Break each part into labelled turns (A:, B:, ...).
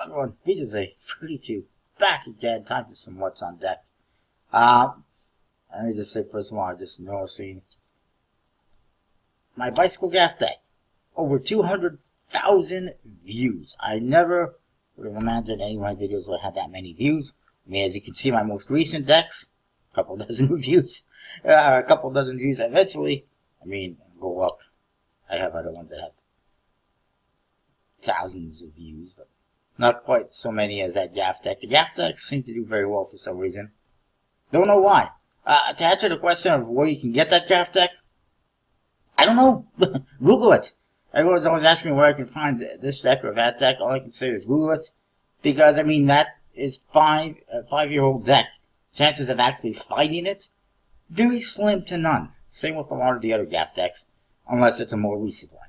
A: everyone, this is a 32 back again. Time for some what's on deck. Let me just say first of all, I just noticing my bicycle gaff deck. Over 200,000 views. I never would have imagined any of my videos would have that many views. I mean, as you can see, my most recent decks, a couple dozen views. A couple dozen views eventually. I mean, go up. I have other ones that have thousands of views, but not quite so many as that gaff deck. The gaff decks seem to do very well for some reason. Don't know why. To answer the question of where you can get that gaff deck, I don't know. Google it. Everyone's always asking me where I can find this deck or that deck. All I can say is Google it. Because, I mean, that is a 5-year-old deck. Chances of actually finding it, very slim to none. Same with a lot of the other gaff decks, unless it's a more recent one.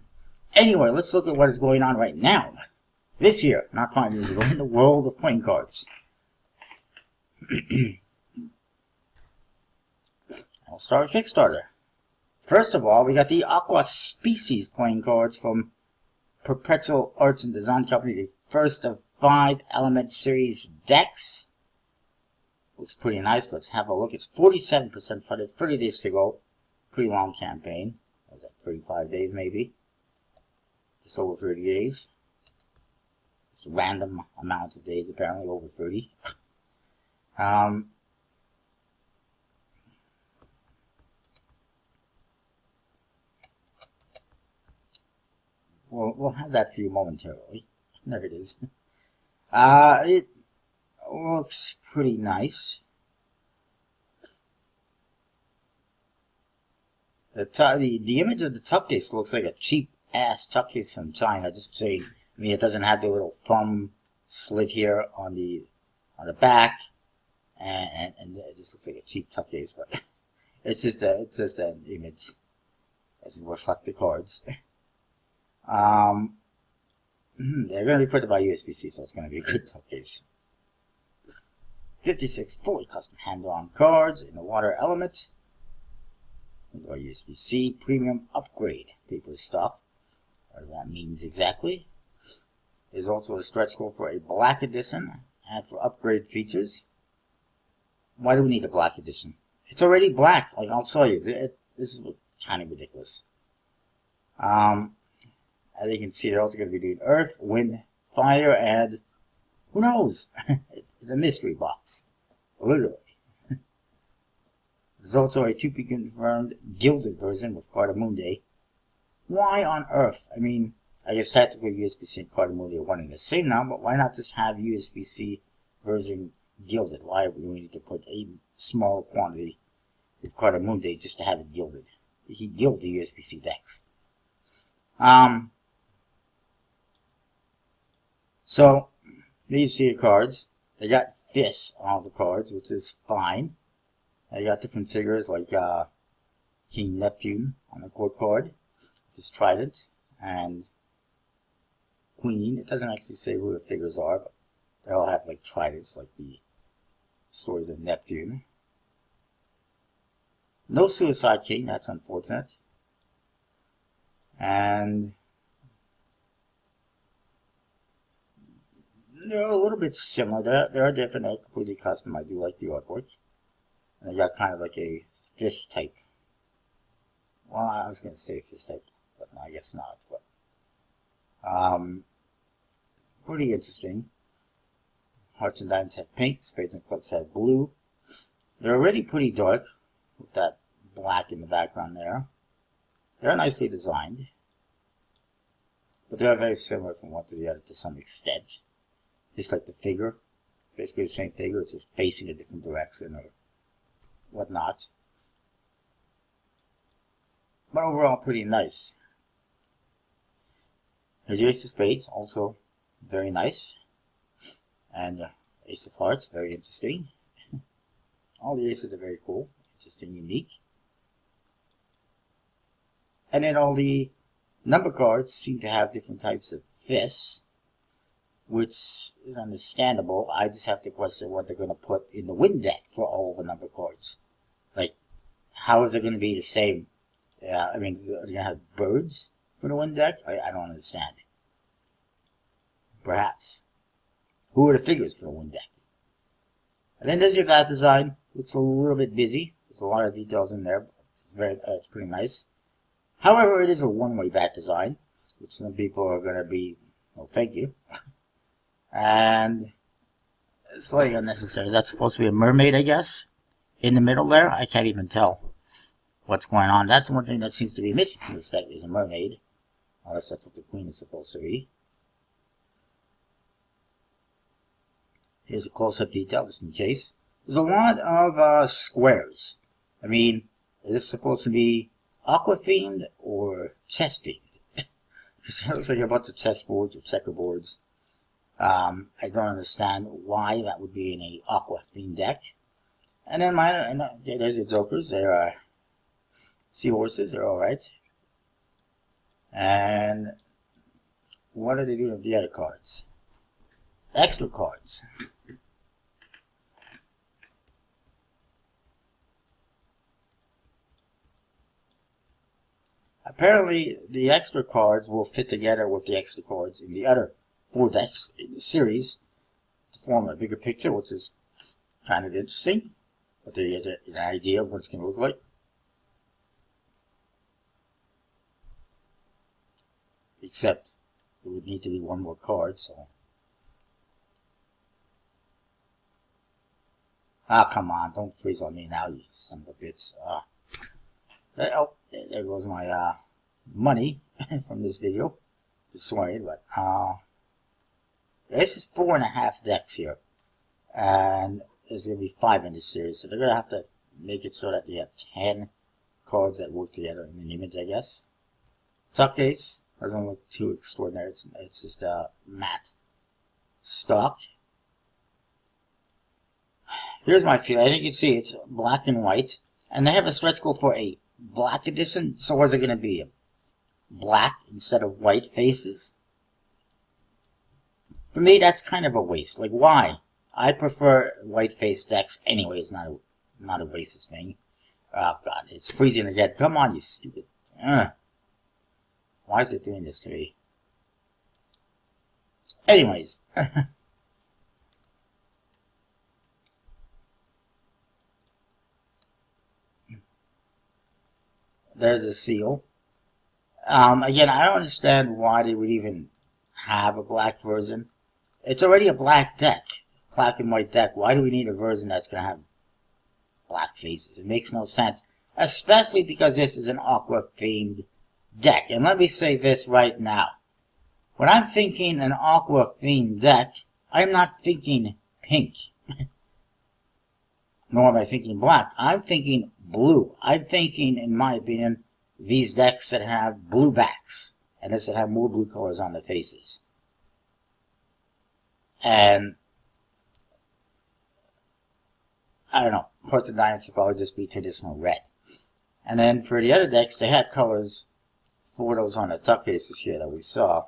A: Anyway, let's look at what is going on right now. This year, not 5 years ago, in the world of playing cards. I'll start with Kickstarter. First of all, we got the Aqua Species playing cards from Perpetual Arts and Design Company, the first of 5 Element Series decks. Looks pretty nice. Let's have a look. It's 47% funded, 30 days to go. Pretty long campaign. What was that, 35 days maybe? Just over 30 days. Just a random amount of days, apparently over 30. We'll have that for you momentarily. There it is. It looks pretty nice. The image of the tuck case looks like a cheap ass tuck case from China. Just saying. I mean, it doesn't have the little thumb slit here on the back, and it just looks like a cheap tuck case. But it's just an image. Doesn't reflect the cards. They're going to be printed by USB-C, so it's going to be a good tuck case. 56 fully custom hand-drawn cards in the water element. Or USB-C premium upgrade paper stock. Whatever that means exactly. There's also a stretch goal for a black edition and for upgrade features. Why do we need a black edition? It's already black. Like, I'll tell you, this is kind of ridiculous. As you can see, they're also going to be doing earth, wind, fire, and who knows? It's a mystery box. Literally. There's also a to-be-confirmed gilded version with Cardamundi. Why on earth? I mean, I guess technically USB-C and Cardamundi are one and the same now, but why not just have USB-C version gilded? Why would we need to put a small quantity with Cardamundi just to have it gilded? He gilded the USB-C decks. So, there you see the cards. They got fists on all the cards, which is fine. They got different figures like King Neptune on the court card with his trident, and Queen. It doesn't actually say who the figures are, but they all have like tridents, like the stories of Neptune. No Suicide King, that's unfortunate. And they're a little bit similar. They're different. They're completely custom. I do like the artwork. And they got kind of like a fist type. Well, I was going to say fist type, but I guess not. But pretty interesting. Hearts and Diamonds have pink. Spades and Clubs have blue. They're already pretty dark with that black in the background there. They're nicely designed. But they're very similar from one to the other to some extent. Just like the figure. Basically the same figure, it's just facing a different direction or whatnot. But overall pretty nice. Here's your Ace of Spades, also very nice. And Ace of Hearts, very interesting. All the aces are very cool, interesting, unique. And then all the number cards seem to have different types of fists, which is understandable. I just have to question what they're going to put in the win deck for all the number cards. Like, how is it going to be the same? I mean, are you going to have birds for the win deck? I don't understand. Perhaps. Who would have figured for a win deck? And then there's your bat design. Looks a little bit busy. There's a lot of details in there. But it's pretty nice. However, it is a one-way bat design, which some people are going to be, well, thank you. And it's slightly unnecessary. Is that supposed to be a mermaid, I guess? In the middle there? I can't even tell what's going on. That's one thing that seems to be missing from this deck is a mermaid. Unless that's what the queen is supposed to be. Here's a close-up detail, just in case. There's a lot of squares. I mean, is this supposed to be Aqua themed or chess themed? Because it looks like a bunch of chessboards or checkerboards. I don't understand why that would be in a Aqua themed deck. And then there's your jokers. They are seahorses. They're all right. And what are they doing with the other cards? Extra cards. Apparently, the extra cards will fit together with the extra cards in the other 4 decks in the series to form a bigger picture, which is kind of interesting. But they get an idea of what it's going to look like. Except, it would need to be 1 more card, so. Ah, come on, don't freeze on me now, you son of a bitch. Oh, there goes my money from this video. Just swearing, but this is 4.5 decks here, and there's gonna be 5 in this series, so they're gonna have to make it so that you have 10 cards that work together in an image, I guess. Tuck case doesn't look too extraordinary. It's just a matte stock. Here's my feel. I think you can see it's black and white, and they have a stretch goal for a black edition. So what's it going to be? Black instead of white faces? For me, that's kind of a waste. Like, why? I prefer white face decks anyway. It's not a racist thing. Oh God, it's freezing again. Come on, you stupid. Why is it doing this to me? Anyways. There's a seal. Again, I don't understand why they would even have a black version. It's already a black deck. Black and white deck. Why do we need a version that's going to have black faces? It makes no sense. Especially because this is an Aqua themed deck. And let me say this right now. When I'm thinking an Aqua themed deck, I'm not thinking pink. Nor am I thinking black. I'm thinking blue. I'm thinking, in my opinion, these decks that have blue backs. And this that have more blue colors on the faces. And I don't know. Hearts and Diamonds should probably just be traditional red. And then for the other decks, they had colors for those on the tuck cases here that we saw.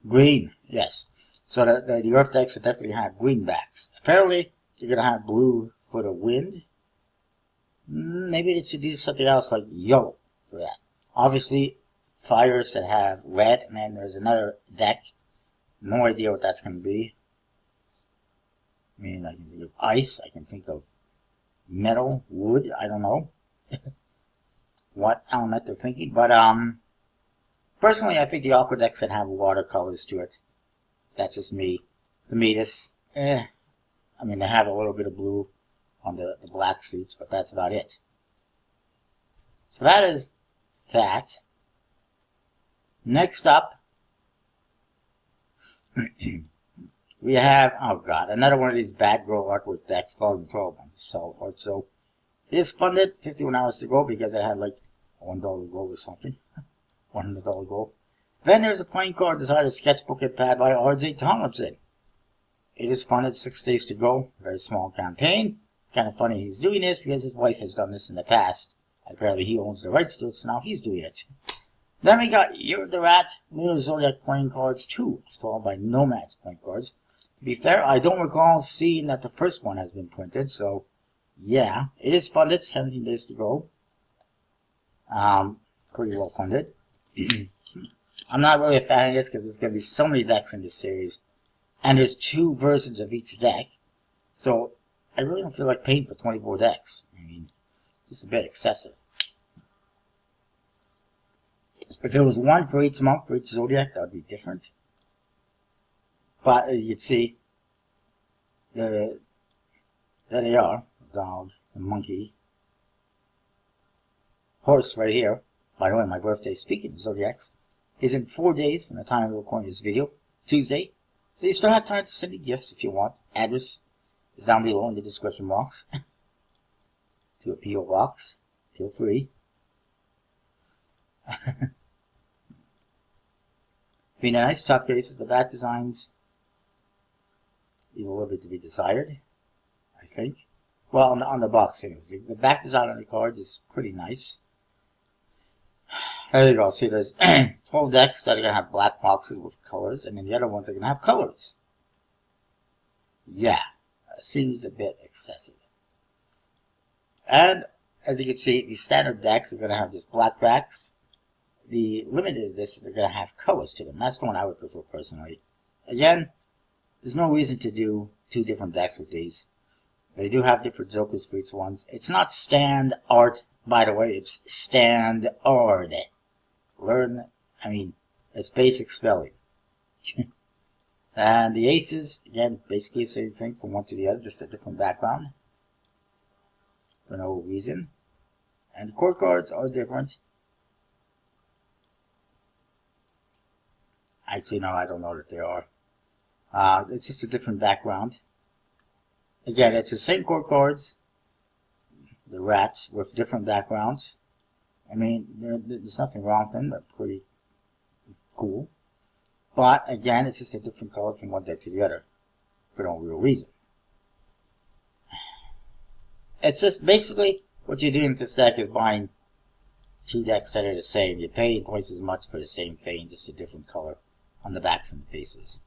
A: Green, yes. So the Earth decks will definitely have green backs. Apparently, you're going to have blue for the wind. Maybe they should do something else like yellow for that. Obviously, fires that have red, and then there's another deck. No idea what that's going to be. I mean, I can think of ice, I can think of metal, wood, I don't know what element they're thinking. But, personally, I think the Aqua decks that have watercolors to it. That's just me. To me, this, I mean, they have a little bit of blue on the black suits, but that's about it. So that is that. Next up, we have, oh God, another one of these Bad Girl Artwork decks, Volume 12 on Cell Art. So it is funded, 51 hours to go because it had like $1 gold or something. $100 gold. Then there's a playing card designer sketchbook and pad by R.J. Tomlinson. It is funded, 6 days to go. Very small campaign. Kind of funny he's doing this because his wife has done this in the past. Apparently he owns the rights to it, so now he's doing it. Then we got Year of the Rat, Lunar Zodiac playing cards 2, followed by Nomads playing cards. To be fair, I don't recall seeing that the first one has been printed, so yeah. It is funded, 17 days to go. Pretty well funded. I'm not really a fan of this because there's going to be so many decks in this series. And there's 2 versions of each deck. So I really don't feel like paying for 24 decks. I mean, just a bit excessive. If there was one for each month, for each zodiac, that would be different. But as you can see, there they are. The dog, the monkey, horse right here. By the way, my birthday, speaking of zodiacs, is in 4 days from the time I'm recording this video, Tuesday. So you still have time to send me gifts if you want. Address is down below in the description box. To a P.O. box. Feel free. Being a nice top cases, the back designs leave a little bit to be desired, I think. Well, on the box anyways. The back design on the cards is pretty nice. There you go. See, there's 12 decks that are going to have black boxes with colors, and then the other ones are going to have colors. Yeah, seems a bit excessive. And, as you can see, the standard decks are going to have just black backs. The limited editions are going to have colors to them. That's the one I would prefer personally. Again, there's no reason to do 2 different decks with these. They do have different jokers for each ones. It's not stand art, by the way. It's stand ard. Learn, I mean, it's basic spelling. And the aces, again, basically the same thing from one to the other, just a different background. For no reason. And the court cards are different. Actually, no, I don't know that they are. It's just a different background. Again, it's the same court cards, the rats, with different backgrounds. I mean, there's nothing wrong with them. They're pretty cool. But, again, it's just a different color from one deck to the other. For no real reason. It's just, basically, what you're doing with this deck is buying 2 decks that are the same. You're paying twice as much for the same thing, just a different color on the backs and the faces.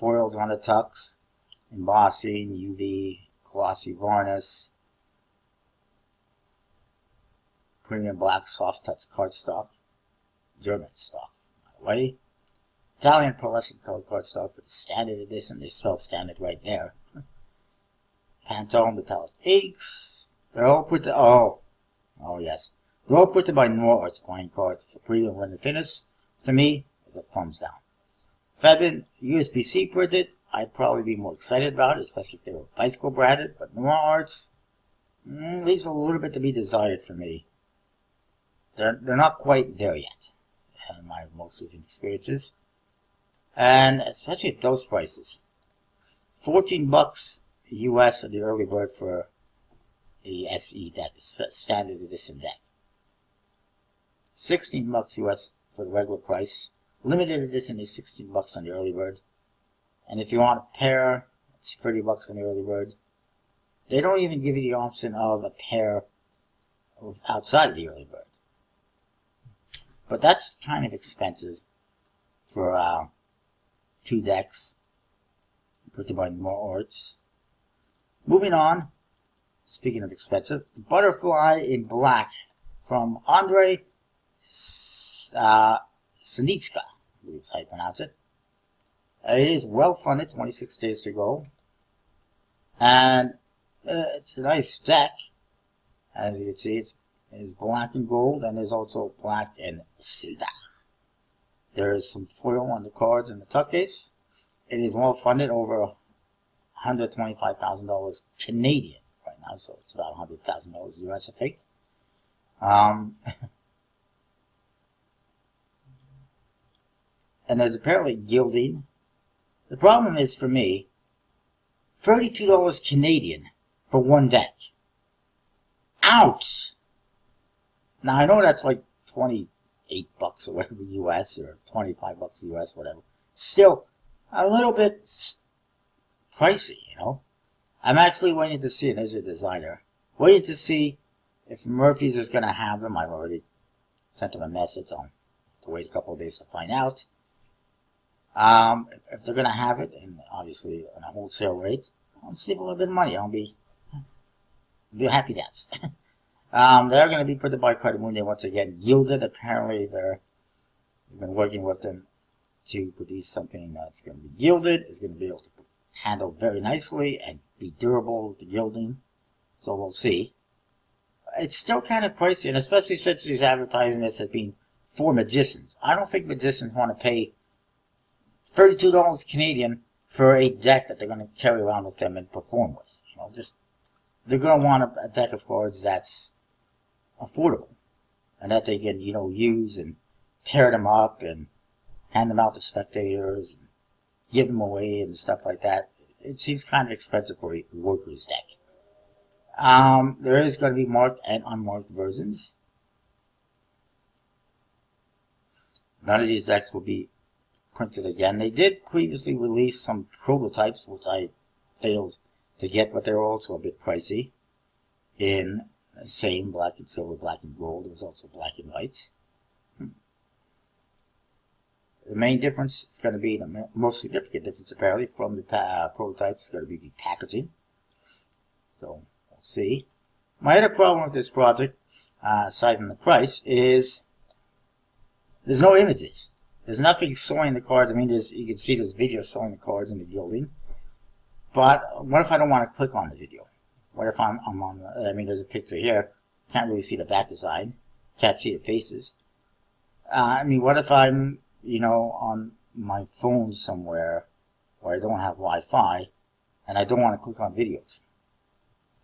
A: Foils on the tucks, embossing, UV, glossy varnish, premium black soft touch cardstock, German stock, by the way. Italian pearlescent colored cardstock for the standard edition. They spell standard right there. Pantone metallic inks. They're all printed. Oh yes. They're all printed by Chords playing cards for premium limited finish. To me, it's a thumbs down. If I had been USB-C printed, I'd probably be more excited about it, especially if they were bicycle branded. But Noir Arts leaves a little bit to be desired for me. They're not quite there yet, in my most recent experiences. And especially at those prices. $14 US on the early bird for a SE deck, the standard edition deck. $16 US for the regular price. Limited edition is $16 on the early bird. And if you want a pair, it's $30 on the early bird. They don't even give you the option of a pair outside of the early bird. But that's kind of expensive for 2 decks printed by Noir Arts. Moving on, speaking of expensive, Butterfly in Black from Andrei Sinitska, I believe is how you pronounce it. It is well funded, 26 days to go. And it's a nice deck. As you can see, it is black and gold, and there's also black and silver. There is some foil on the cards and the tuck case. It is well funded, over $125,000 Canadian right now, so it's about $100,000 US, I think. And there's apparently gilding. The problem is, for me, $32 Canadian for one deck. Ouch! Now, I know that's like $28 or whatever US, or $25 US, whatever. Still, a little bit pricey, you know. I'm actually waiting to see, and there's a designer, waiting to see if Murphy's is going to have them. I've already sent them a message. I'll have to wait a couple of days to find out. If they're going to have it, and obviously on a wholesale rate, I'll save a little bit of money. I'll be do a happy dance. They're going to be printed by Cardamom. They once again gilded. Apparently, they've been working with them to produce something that's going to be gilded. It's going to be able to handle very nicely and be durable with the gilding. So we'll see. It's still kind of pricey, and especially since he's advertising this as being for magicians. I don't think magicians want to pay $32 Canadian for a deck that they're going to carry around with them and perform with. You know, just they're going to want a deck of cards that's affordable and that they can, you know, use and tear them up and hand them out to spectators and give them away and stuff like that. It seems kind of expensive for a worker's deck. There is going to be marked and unmarked versions. None of these decks will be printed again. They did previously release some prototypes, which I failed to get, but they're also a bit pricey. In the same black and silver, black and gold. There was also black and white. The main difference is going to be, the most significant difference apparently from the prototypes, is going to be the packaging. So, we'll see. My other problem with this project, aside from the price, is there's no images. There's nothing showing the cards. I mean, you can see there's video showing the cards and the gilding. But what if I don't want to click on the video? What if I'm on, I mean, there's a picture here. Can't really see the back design. Can't see the faces. I mean, what if I'm, you know, on my phone somewhere where I don't have Wi-Fi and I don't want to click on videos?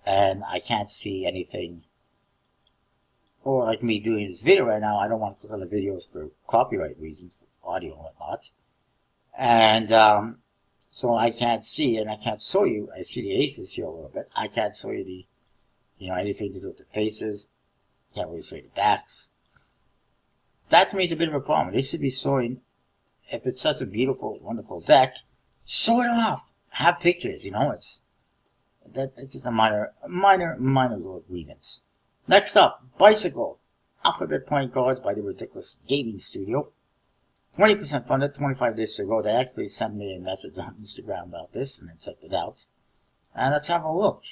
A: And I can't see anything. Or like me doing this video right now, I don't want to click on the videos for copyright reasons, audio and whatnot. And so I can't see, and I can't show you. I see the aces here a little bit. I can't show you the, you know, anything to do with the faces. Can't really show you the backs. That to me is a bit of a problem. They should be showing, if it's such a beautiful, wonderful deck, show it off. Have pictures, you know. It's just a minor little grievance. Next up, Bicycle. Alphabet playing cards by the Ridiculous Gaming Studio. 20% funded, 25 days to go. They actually sent me a message on Instagram about this, and I checked it out. And let's have a look.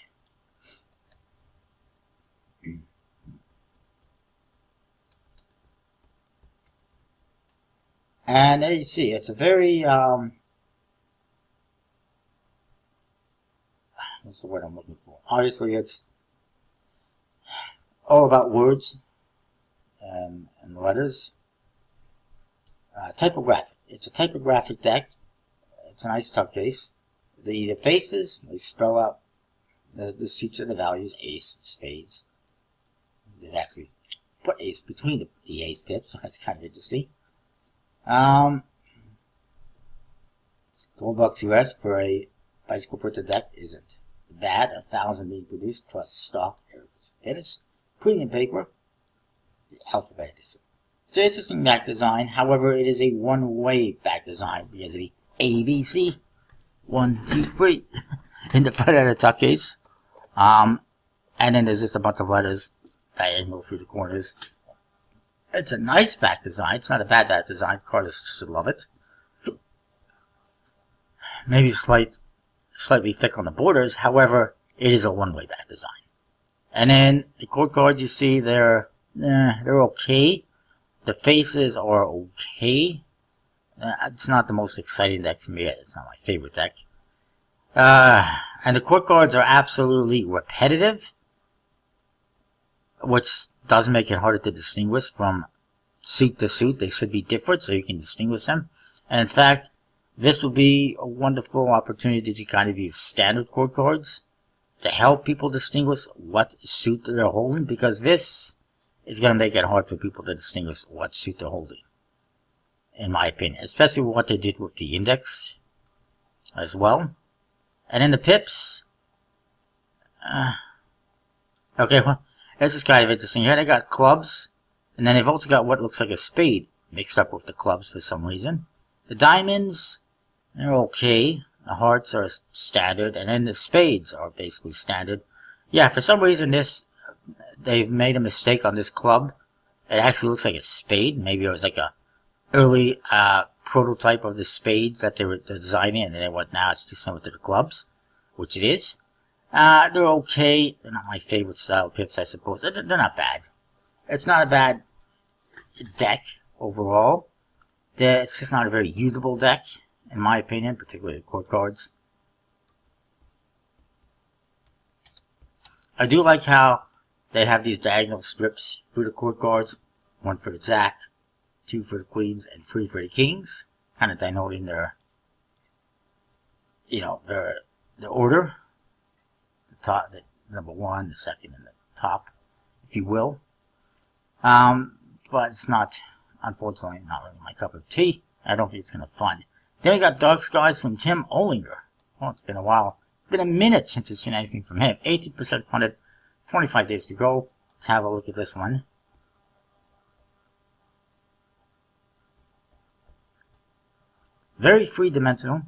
A: And there you see, it's a very, what's the word I'm looking for? Obviously, it's all about words and letters. Typographic. It's a typographic deck. It's a nice tough case. The faces, they spell out the suits and the values, ace, spades. They actually put ace between the ace pips, so that's kind of interesting. $12 US for a bicycle printed deck isn't bad. 1,000 being produced plus stock, finish, premium paper, the alphabet edition. It's an interesting back design. However, it is a one-way back design because of the ABC 1, 2, 3 in the front of the tuck case. And then there's just a bunch of letters diagonal through the corners. It's a nice back design. It's not a bad back design. Cardists should love it. Maybe slightly thick on the borders. However, it is a one-way back design. And then the chord cards, you see, they're okay. The faces are okay. It's not the most exciting deck for me. It's not my favorite deck. And the chord cards are absolutely repetitive, which does make it harder to distinguish from suit to suit. They should be different so you can distinguish them. And in fact, this would be a wonderful opportunity to kind of use standard chord cards to help people distinguish what suit they're holding, because this is going to make it hard for people to distinguish what suit they're holding, in my opinion, especially what they did with the index as well. And then the pips, okay, well, this is kind of interesting. Here they got clubs, and then they've also got what looks like a spade mixed up with the clubs for some reason. The diamonds, they're okay. The hearts are standard, and then the spades are basically standard. Yeah, for some reason they've made a mistake on this club. It actually looks like a spade. Maybe it was like a early prototype of the spades that they were designing, and then they went, now it's too similar to the clubs, which it is. They're okay. They're not my favorite style pips, I suppose. They're not bad. It's not a bad deck overall. It's just not a very usable deck, in my opinion, particularly the court cards. I do like how they have these diagonal strips through the court cards. One for the jack, two for the queens, and three for the kings. Kind of denoting their, their order. The top, the number one, the second, and the top, if you will. But it's not, unfortunately, not really my cup of tea. I don't think it's kind of fun. Then we got Dark Skies from Tim Olinger. Well, it's been a while. It's been a minute since I've seen anything from him. 18% funded, 25 days to go. Let's have a look at this one. Very three-dimensional,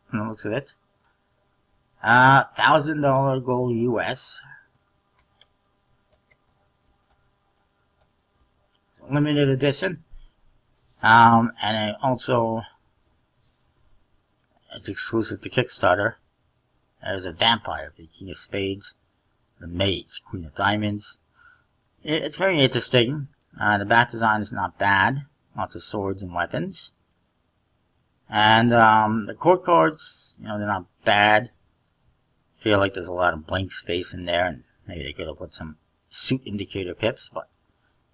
A: from the looks of it. $1,000 gold US. It's a limited edition. And it also, it's exclusive to Kickstarter. There's a vampire, the King of Spades, the Mage, Queen of Diamonds. It's very interesting. The back design is not bad. Lots of swords and weapons. And the court cards, they're not bad. Feel like there's a lot of blank space in there, and maybe they could have put some suit indicator pips, but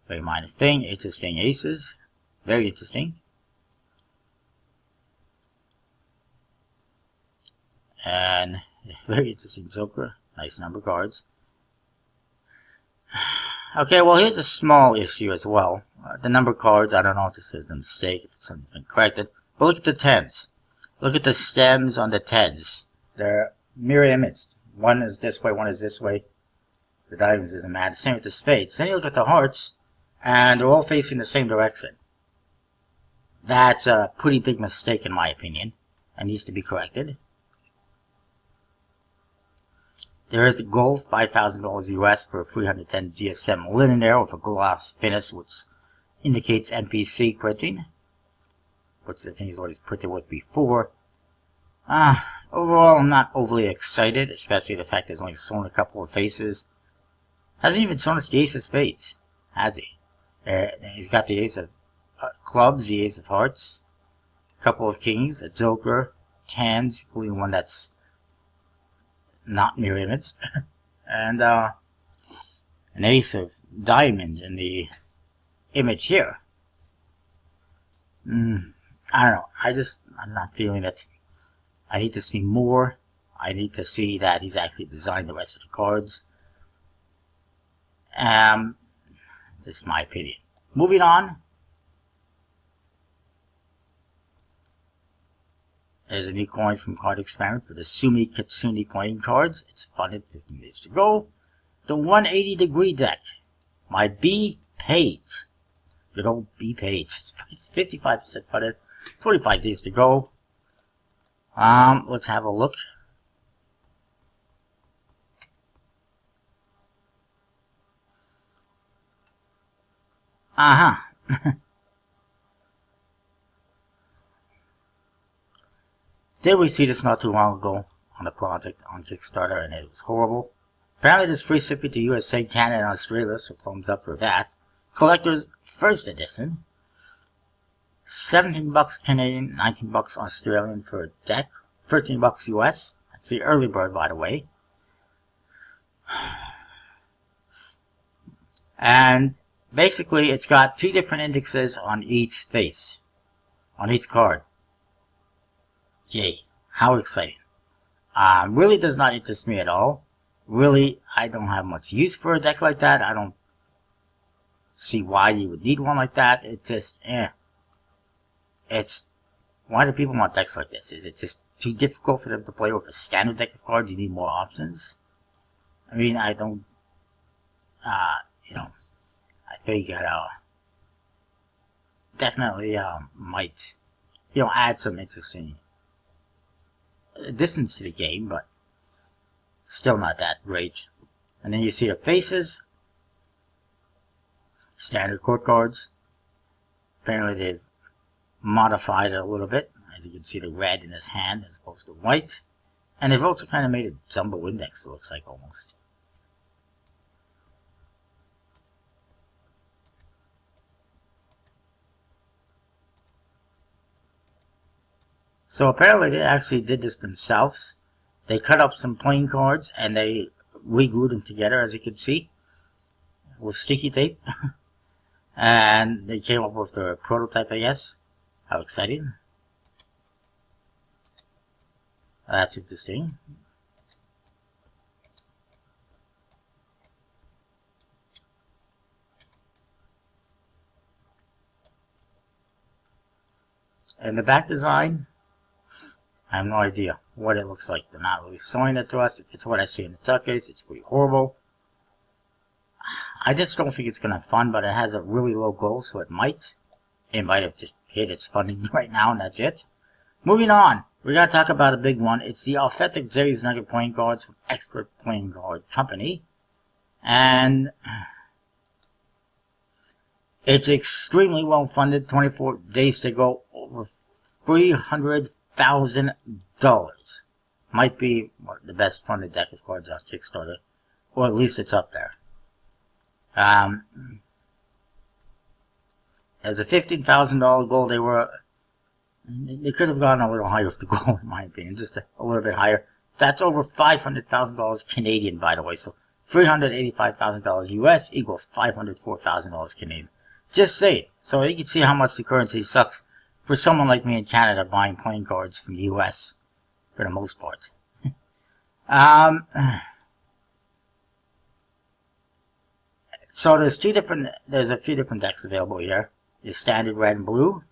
A: very minor thing. Interesting aces. Very interesting. And very interesting joker. Nice number cards. Okay, well, here's a small issue as well. The number cards, I don't know if this is a mistake, if something's been corrected. But look at the 10s. Look at the stems on the 10s. They're mirror image. One is this way, one is this way. The diamonds isn't mad. Same with the spades. Then you look at the hearts, and they're all facing the same direction. That's a pretty big mistake in my opinion, and needs to be corrected. There is a gold, $5,000 US for a 310 GSM linen there with a gloss finish, which indicates NPC printing, which I think is what he's printed with before. Overall, I'm not overly excited, especially the fact that he's only shown a couple of faces. Hasn't even shown us the ace of spades, has he? He's got the ace of clubs, the ace of hearts, a couple of kings, a joker, tens, including one that's not mirror image, and an ace of diamonds in the image here. I don't know. I'm not feeling it. I need to see more. I need to see that he's actually designed the rest of the cards. This is my opinion. Moving on. There's a new coin from Card Experiment for the Sumi Kitsune playing cards. It's funded, 15 days to go. The 180 degree deck. My B Page. Good old B Page. It's 55% funded, 45 days to go. Let's have a look. Did we see this not too long ago on a project on Kickstarter, and it was horrible. Apparently there's free shipping to USA, Canada, and Australia, so thumbs up for that. Collector's first edition. 17 bucks Canadian, 19 bucks Australian for a deck, 13 bucks US. That's the early bird, by the way. And basically, it's got two different indexes on each face, on each card. Yay, how exciting. Really does not interest me at all. Really, I don't have much use for a deck like that. I don't see why you would need one like that. It just, It's, why do people want decks like this? Is it just too difficult for them to play with a standard deck of cards? You need more options? I mean, I don't, I think that, definitely, might, add some interesting additions to the game, but still not that great. And then you see the faces, standard court cards. Apparently they've modified it a little bit. As you can see, the red in his hand as opposed to white. And they've also kind of made a jumbo index, it looks like, almost. So apparently they actually did this themselves. They cut up some playing cards and they re-glued them together, as you can see, with sticky tape. And they came up with their prototype, I guess. How exciting. That's interesting. And the back design, I have no idea what it looks like. They're not really showing it to us. If it's what I see in the tuck case, it's pretty horrible. I just don't think it's going to have fun, but it has a really low goal, so it might. It might have just hit its funding right now, and that's it. Moving on, we got to talk about a big one. It's the authentic Jerry's Nugget playing cards from Expert Playing Card Company. And it's extremely well funded. 24 days to go, over $300,000. Might be the best funded deck of cards on Kickstarter, or at least it's up there. As a $15,000 goal, they could have gone a little higher with the goal, in my opinion, just a little bit higher. That's over $500,000 Canadian, by the way. So $385,000 US equals $504,000 Canadian. Just say it. So you can see how much the currency sucks for someone like me in Canada buying playing cards from the US for the most part. So there's a few different decks available here. The standard red and blue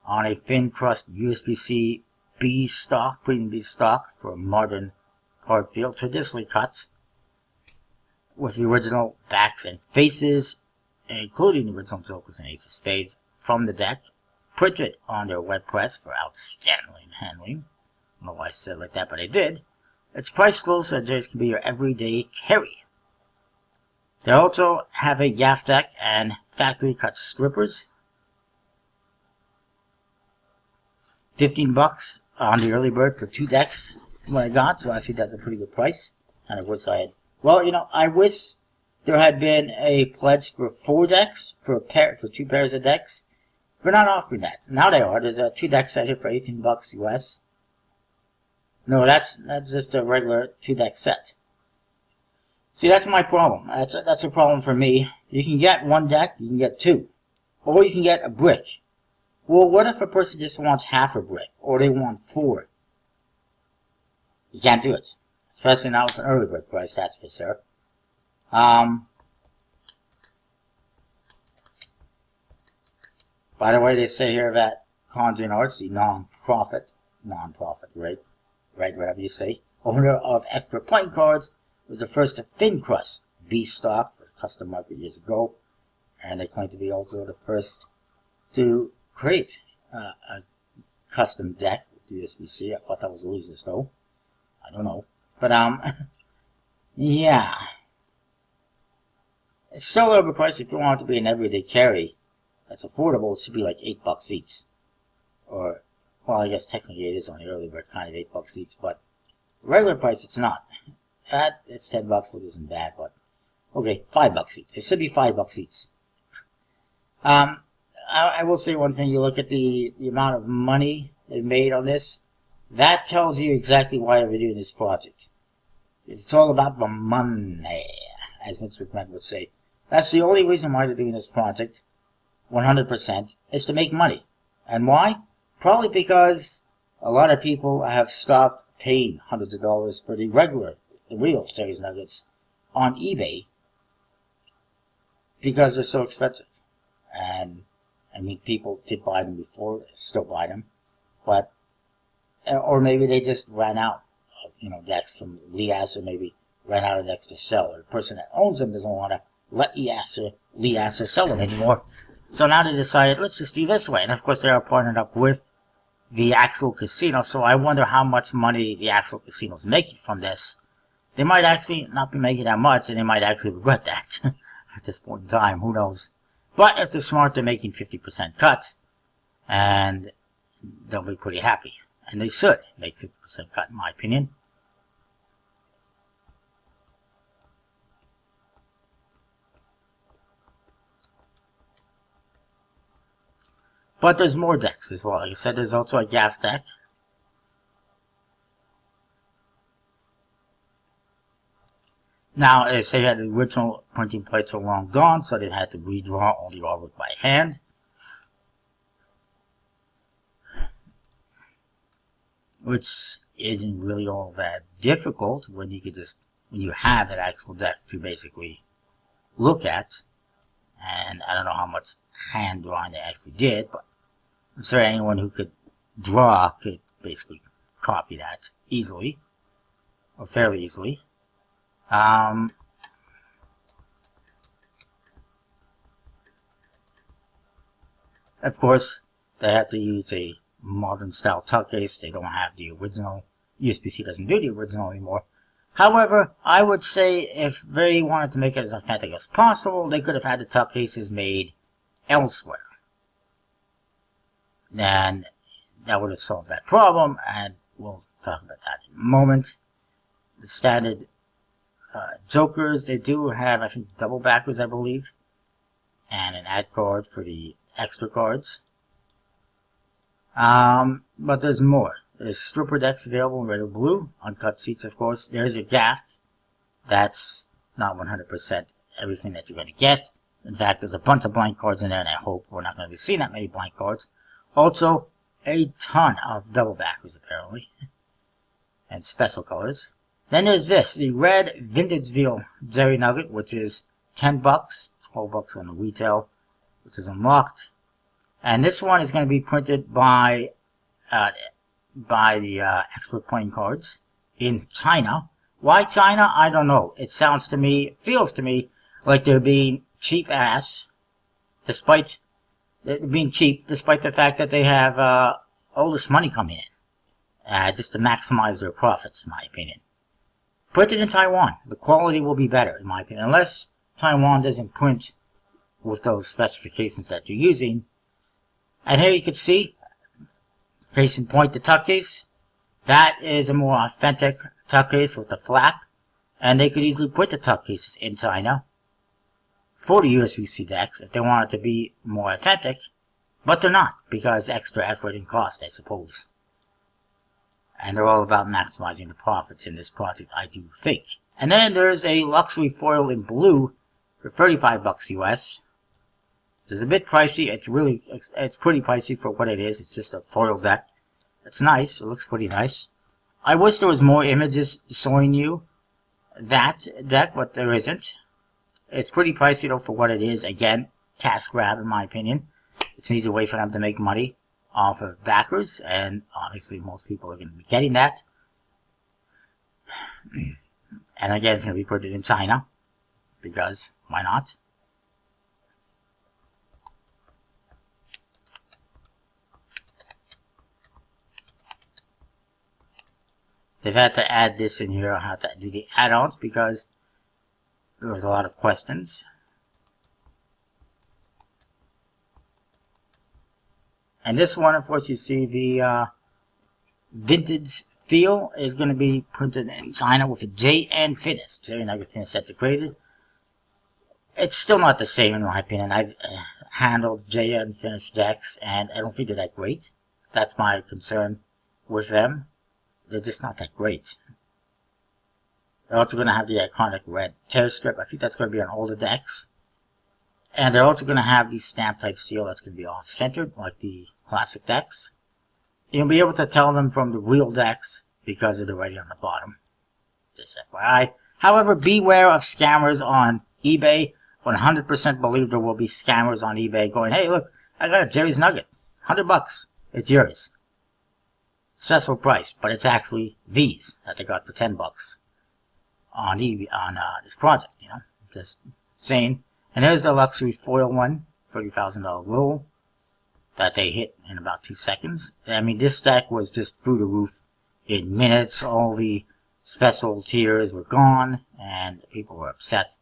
A: on a thin crust USB-C B stock, premium B stock for a modern card field, traditionally cut with the original backs and faces, including the original Jokers and Ace of Spades from the deck, printed on their web press for outstanding handling. I don't know why I said it like that, but I did. It's priced low so that Jays can be your everyday carry. They also have a gaff deck and factory cut strippers. $15 on the early bird for 2 decks. What I got, so I think that's a pretty good price. And I wish I had. Well, you know, I wish there had been a pledge for 4 decks for 2 pairs of decks. They're not offering that. Now they are. There's a 2 deck set here for $18 US. No, that's just a regular 2 deck set. See, that's my problem. That's a problem for me. You can get 1 deck, you can get 2. Or you can get a brick. Well, what if a person just wants half a brick? Or they want 4? You can't do it. Especially not with an early bird price, that's for sure. By the way, they say here that Conjuring Arts, the non-profit, right, whatever you say, owner of Expert Playing Cards, was the first to thin crust B stock for the custom market years ago, and they claim to be also the first to create a custom deck with USB-C. I thought that was losers though. I don't know, but yeah, it's still overpriced. If you want it to be an everyday carry that's affordable, it should be like $8 each, or well, I guess technically it is on the early bird kind of $8 each, but regular price it's not. It's $10, which isn't bad, but okay, $5 each. It should be $5 each. I will say one thing. You look at the amount of money they've made on this. That tells you exactly why they're doing this project. It's all about the money, as Vince McMahon would say. That's the only reason why they're doing this project, 100%, is to make money. And why? Probably because a lot of people have stopped paying hundreds of dollars for the real Jerry's Nuggets on eBay because they're so expensive. And I mean, people did buy them before, still buy them, but or maybe they just ran out of decks from Lee Asser, maybe ran out of decks to sell, or the person that owns them doesn't want to let Lee Asser sell them anymore. So now they decided, let's just do this way. And of course they are partnered up with the actual casino, so I wonder how much money the actual casino's making from this. They might actually not be making that much, and they might actually regret that at this point in time. Who knows? But if they're smart, they're making 50% cuts, and they'll be pretty happy. And they should make 50% cut, in my opinion. But there's more decks as well. Like I said, there's also a gaff deck. Now, if they had the original printing plates are long gone, so they had to redraw all the artwork by hand. Which isn't really all that difficult when you have an actual deck to basically look at. And I don't know how much hand drawing they actually did, but I'm sure anyone who could draw could basically copy that easily, or fairly easily. Of course, they have to use a modern style tuck case. They don't have the original. USB-C doesn't do the original anymore. However, I would say if they wanted to make it as authentic as possible, they could have had the tuck cases made elsewhere. And that would have solved that problem, and we'll talk about that in a moment. The standard jokers, they do have, I think, double backers, I believe, and an add card for the extra cards. But there's more. There's stripper decks available in red or blue, uncut seats, of course. There's a gaff. That's not 100% everything that you're going to get. In fact, there's a bunch of blank cards in there, and I hope we're not going to be seeing that many blank cards. Also, a ton of double backers, apparently, and special colors. Then there's this, the red Vintageville Jerry Nugget, which is $10, $12 on the retail, which is unlocked. And this one is going to be printed by the expert playing cards in China. Why China? I don't know. It sounds to me, feels to me, like they're being cheap ass, despite the fact that they have all this money coming in, just to maximize their profits, in my opinion. Printed in Taiwan. The quality will be better, in my opinion, unless Taiwan doesn't print with those specifications that you're using. And here you can see, case in point, the tuck case. That is a more authentic tuck case with the flap, and they could easily put the tuck cases in China for the USB-C decks if they want it to be more authentic, but they're not, because extra effort and cost, I suppose. And they're all about maximizing the profits in this project, I do think. And then there's a luxury foil in blue for $35 US. It's a bit pricey. It's pretty pricey for what it is. It's just a foil deck. It's nice. It looks pretty nice. I wish there was more images showing you that deck, but there isn't. It's pretty pricey though for what it is. Again, cash grab in my opinion. It's an easy way for them to make money off of backers, and obviously most people are going to be getting that. And again, it's going to be printed in China, because why not? They've had to add this in here on how to do the add-ons because there was a lot of questions. And this one, of course, you see the vintage feel is going to be printed in China with a JN finish. Jerry Nugget finish that's created. It's still not the same in my opinion. I've handled JN finish decks and I don't think they're that great. That's my concern with them. They're just not that great. They're also going to have the iconic red tear strip. I think that's going to be on older decks. And they're also going to have the stamp type seal that's going to be off-centered, like the classic decks. You'll be able to tell them from the real decks because of the writing on the bottom. Just FYI. However, beware of scammers on eBay. 100% believe there will be scammers on eBay going, hey, look, I got a Jerry's Nugget. $100. It's yours. Special price, but it's actually these that they got for $10 on eBay, on this project, you know. Just saying. And there's the luxury foil one, $30,000 roll, that they hit in about 2 seconds. I mean, this deck was just through the roof in minutes. All the special tiers were gone, and people were upset.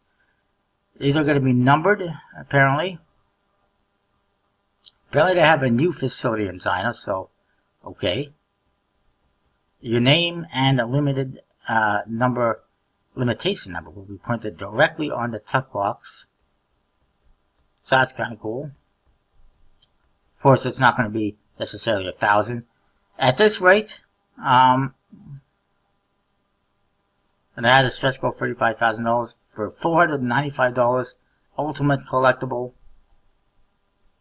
A: These are going to be numbered, apparently. Apparently they have a new facility in China, so, okay. Your name and a limitation number will be printed directly on the tuck box. So that's kind of cool. Of course, it's not going to be necessarily 1,000. At this rate, and I had a stretch goal of $35,000 for $495 ultimate collectible,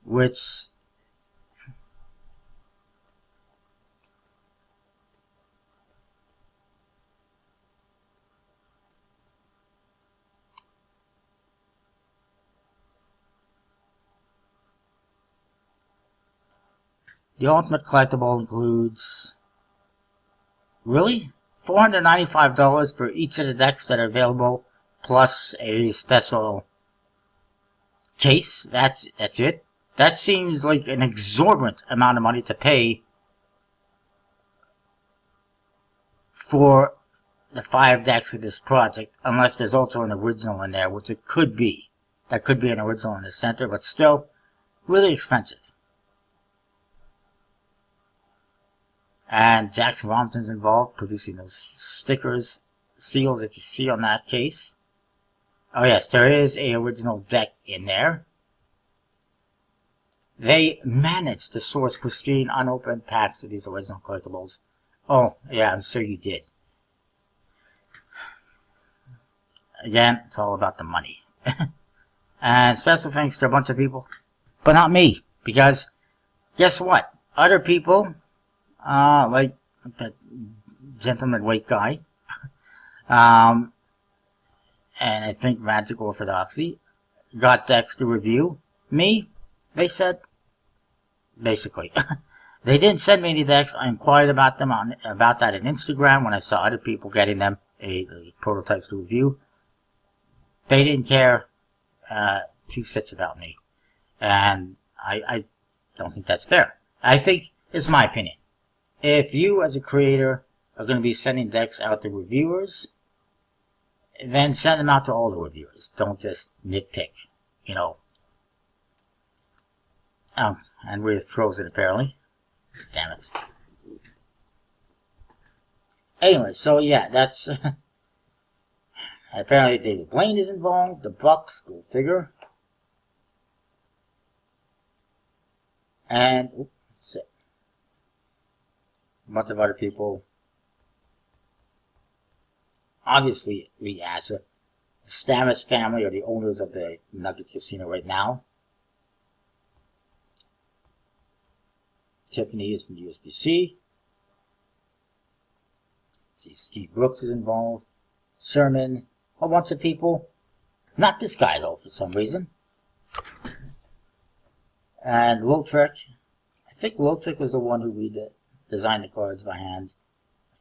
A: which the ultimate collectible includes, really? $495 for each of the decks that are available, plus a special case. That's it. That seems like an exorbitant amount of money to pay for the 5 decks of this project, unless there's also an original in there, which it could be. That could be an original in the center, but still, really expensive. And Jackson Robinson's involved, producing those stickers, seals that you see on that case. Oh yes, there is a original deck in there. They managed to source pristine, unopened packs of these original collectibles. Oh, yeah, I'm sure you did. Again, it's all about the money. And special thanks to a bunch of people, but not me, because guess what? Other people, like that gentleman white guy, and I think Magic Orthodoxy, got decks to review. Me, they said, basically, they didn't send me any decks. I inquired about them about that on Instagram when I saw other people getting them, prototypes to review. They didn't care 2 cents about me, and I don't think that's fair. I think, it's my opinion, if you as a creator are going to be sending decks out to reviewers, then send them out to all the reviewers. Don't just nitpick, you know. Oh, and we're frozen apparently. Damn it. Anyway, so yeah, that's apparently David Blaine is involved. The Bucks, go figure. And oops, a bunch of other people. Obviously, Lee Asher. The Stamets family are the owners of the Nugget Casino right now. Tiffany is from USBC. See, Steve Brooks is involved. Sherman, a whole bunch of people. Not this guy though, for some reason. And Lautrec. I think Lautrec was the one who designed the cards by hand.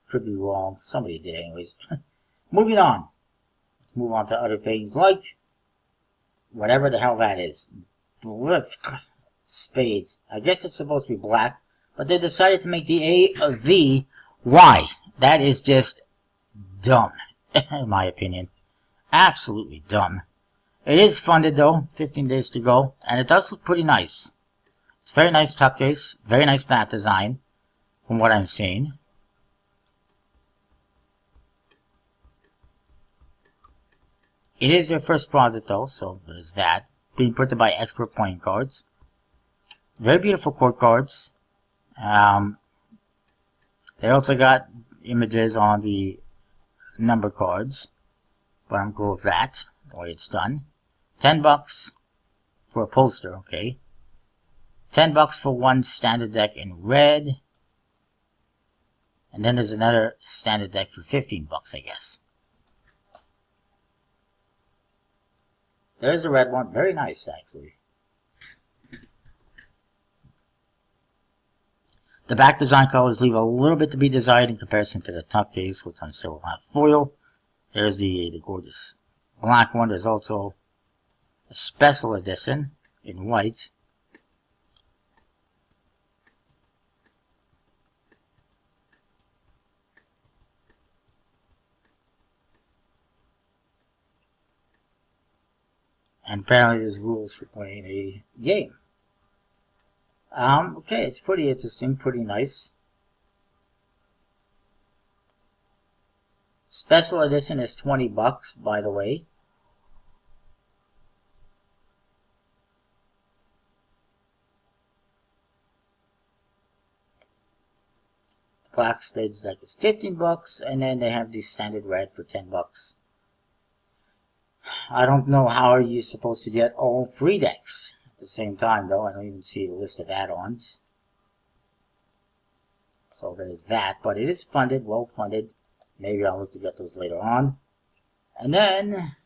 A: Could be wrong. Somebody did anyways. Moving on. Move on to other things like whatever the hell that is. Spades. I guess it's supposed to be black, but they decided to make the A a V. Why? That is just dumb, in my opinion. Absolutely dumb. It is funded though, 15 days to go, and it does look pretty nice. It's a very nice tuck case, very nice mat design, from what I'm seeing. It is their first project though, so there's that. Being printed by Expert Playing Cards. Very beautiful court cards. They also got images on the number cards, but I'm cool with that, the way it's done. $10 for a poster, okay. $10 for one standard deck in red. And then there's another standard deck for $15, I guess. There's the red one. Very nice, actually. The back design colors leave a little bit to be desired in comparison to the tuck case, which I'm sure will have foil. There's the gorgeous black one. There's also a special edition in white. And apparently there's rules for playing a game. Okay, it's pretty interesting, pretty nice. Special edition is $20, by the way. Black Spades deck is $15, and then they have the standard red for $10. I don't know how you're supposed to get all 3 decks at the same time, though. I don't even see a list of add-ons. So there's that, but it is funded, well funded. Maybe I'll look to get those later on. And then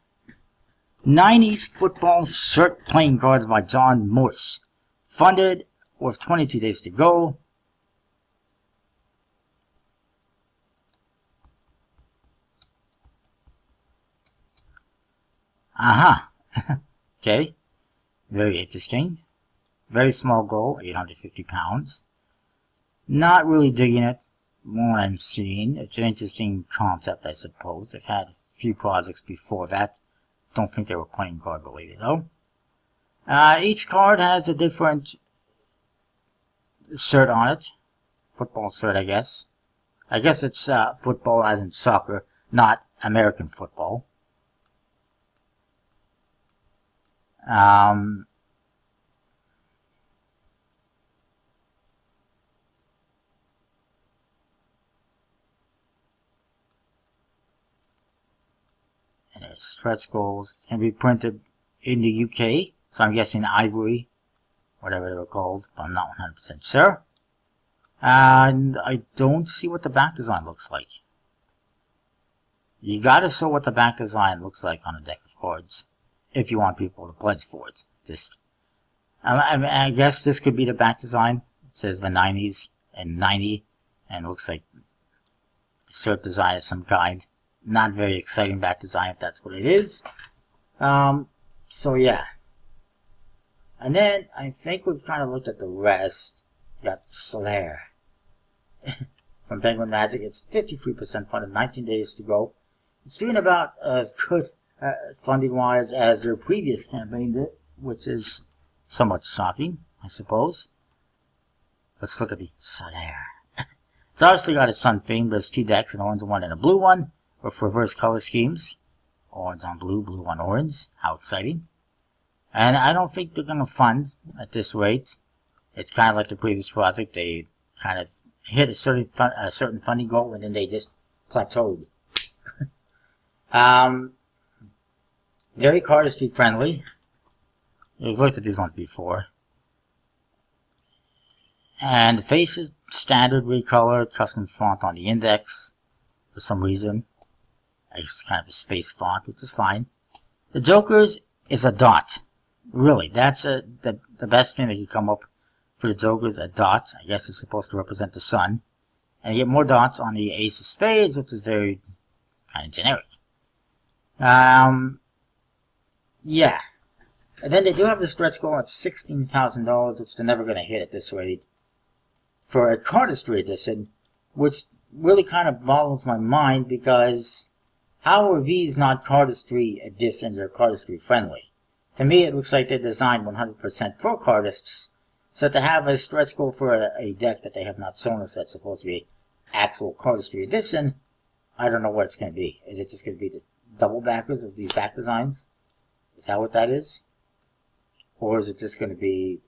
A: 90s Football Cert Playing Cards by John Morse. Funded with 22 days to go. Aha. Okay. Very interesting. Very small goal, 850 pounds. Not really digging it. More I'm seeing. It's an interesting concept, I suppose. I've had a few projects before that. Don't think they were playing card related, though. Each card has a different cert on it. Football cert, I guess. I guess it's football as in soccer, not American football. And there's stretch goals. It can be printed in the UK, so I'm guessing ivory, whatever they were called, but I'm not 100% sure. And I don't see what the back design looks like. You gotta show what the back design looks like on a deck of cards if you want people to pledge for it. I guess this could be the back design. It says the 90s and 90, and it looks like a cert design of some kind. Not very exciting back design if that's what it is. So yeah. And then I think we've kind of looked at the rest. Got Slayer from Penguin Magic. It's 53% funded, 19 days to go. It's doing about as good funding wise as their previous campaign did, which is somewhat shocking, I suppose. Let's look at the Slayer. It's obviously got a Sun theme. There's 2 decks, an orange one and a blue one, with reverse color schemes. Orange on blue, blue on orange. How exciting. And I don't think they're going to fund at this rate. It's kind of like the previous project. They kind of hit a certain funding goal, and then they just plateaued. Very cardistry friendly. We've looked at these ones before. And the face is standard recolored, custom font on the index for some reason. It's kind of a space font, which is fine. The Joker's is a dot. Really, that's the best thing that you come up for the Joker's, a dot. I guess it's supposed to represent the sun. And you get more dots on the Ace of Spades, which is very kind of generic. Yeah. And then they do have the stretch goal at $16,000, which they're never going to hit at this rate, for a cardistry edition, which really kind of boggles my mind, because how are these not cardistry editions or cardistry friendly? To me, it looks like they're designed 100% for cardists, so to have a stretch goal for a deck that they have not shown us that's supposed to be actual cardistry edition, I don't know what it's going to be. Is it just going to be the double backers of these back designs? Is that what that is? Or is it just going to be,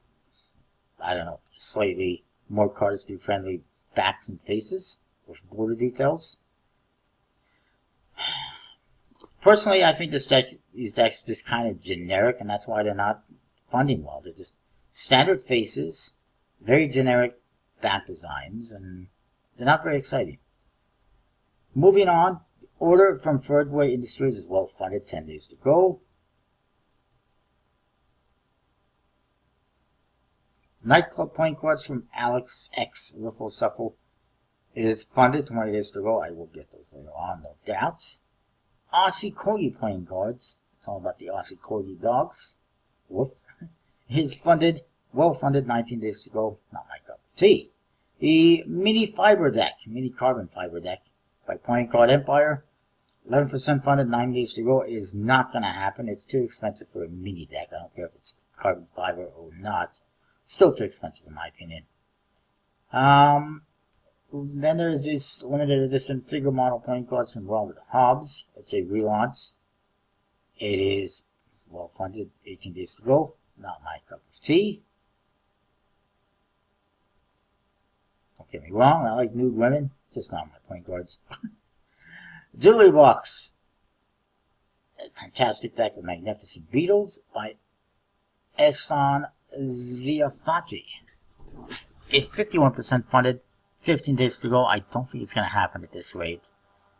A: I don't know, slightly more cardistry friendly backs and faces with border details? Personally, I think these decks are just kind of generic, and that's why they're not funding well. They're just standard faces, very generic back designs, and they're not very exciting. Moving on, the order from Thirdway Industries is well funded, 10 days to go. Nightclub playing cards from Alex X Riffle Shuffle is funded, 20 days to go. I will get those later on, no doubt. Aussie Corgi playing cards. It's all about the Aussie Corgi dogs. Woof. Is funded, well funded, 19 days to go. Not my cup of tea. The mini carbon fiber deck by Playing Card Empire. 11% funded, 9 days to go. Is not going to happen. It's too expensive for a mini deck. I don't care if it's carbon fiber or not. Still too expensive in my opinion. Then there's this limited edition figure model playing cards from Robert Hobbs. It's a relaunch. It is well funded, 18 days to go. Not my cup of tea. Don't get me wrong, I like nude women, just not my playing cards. Jewelry Box. A fantastic deck of Magnificent Beetles by Ehsan Ziafati. It's 51% funded, 15 days to go. I don't think it's going to happen at this rate.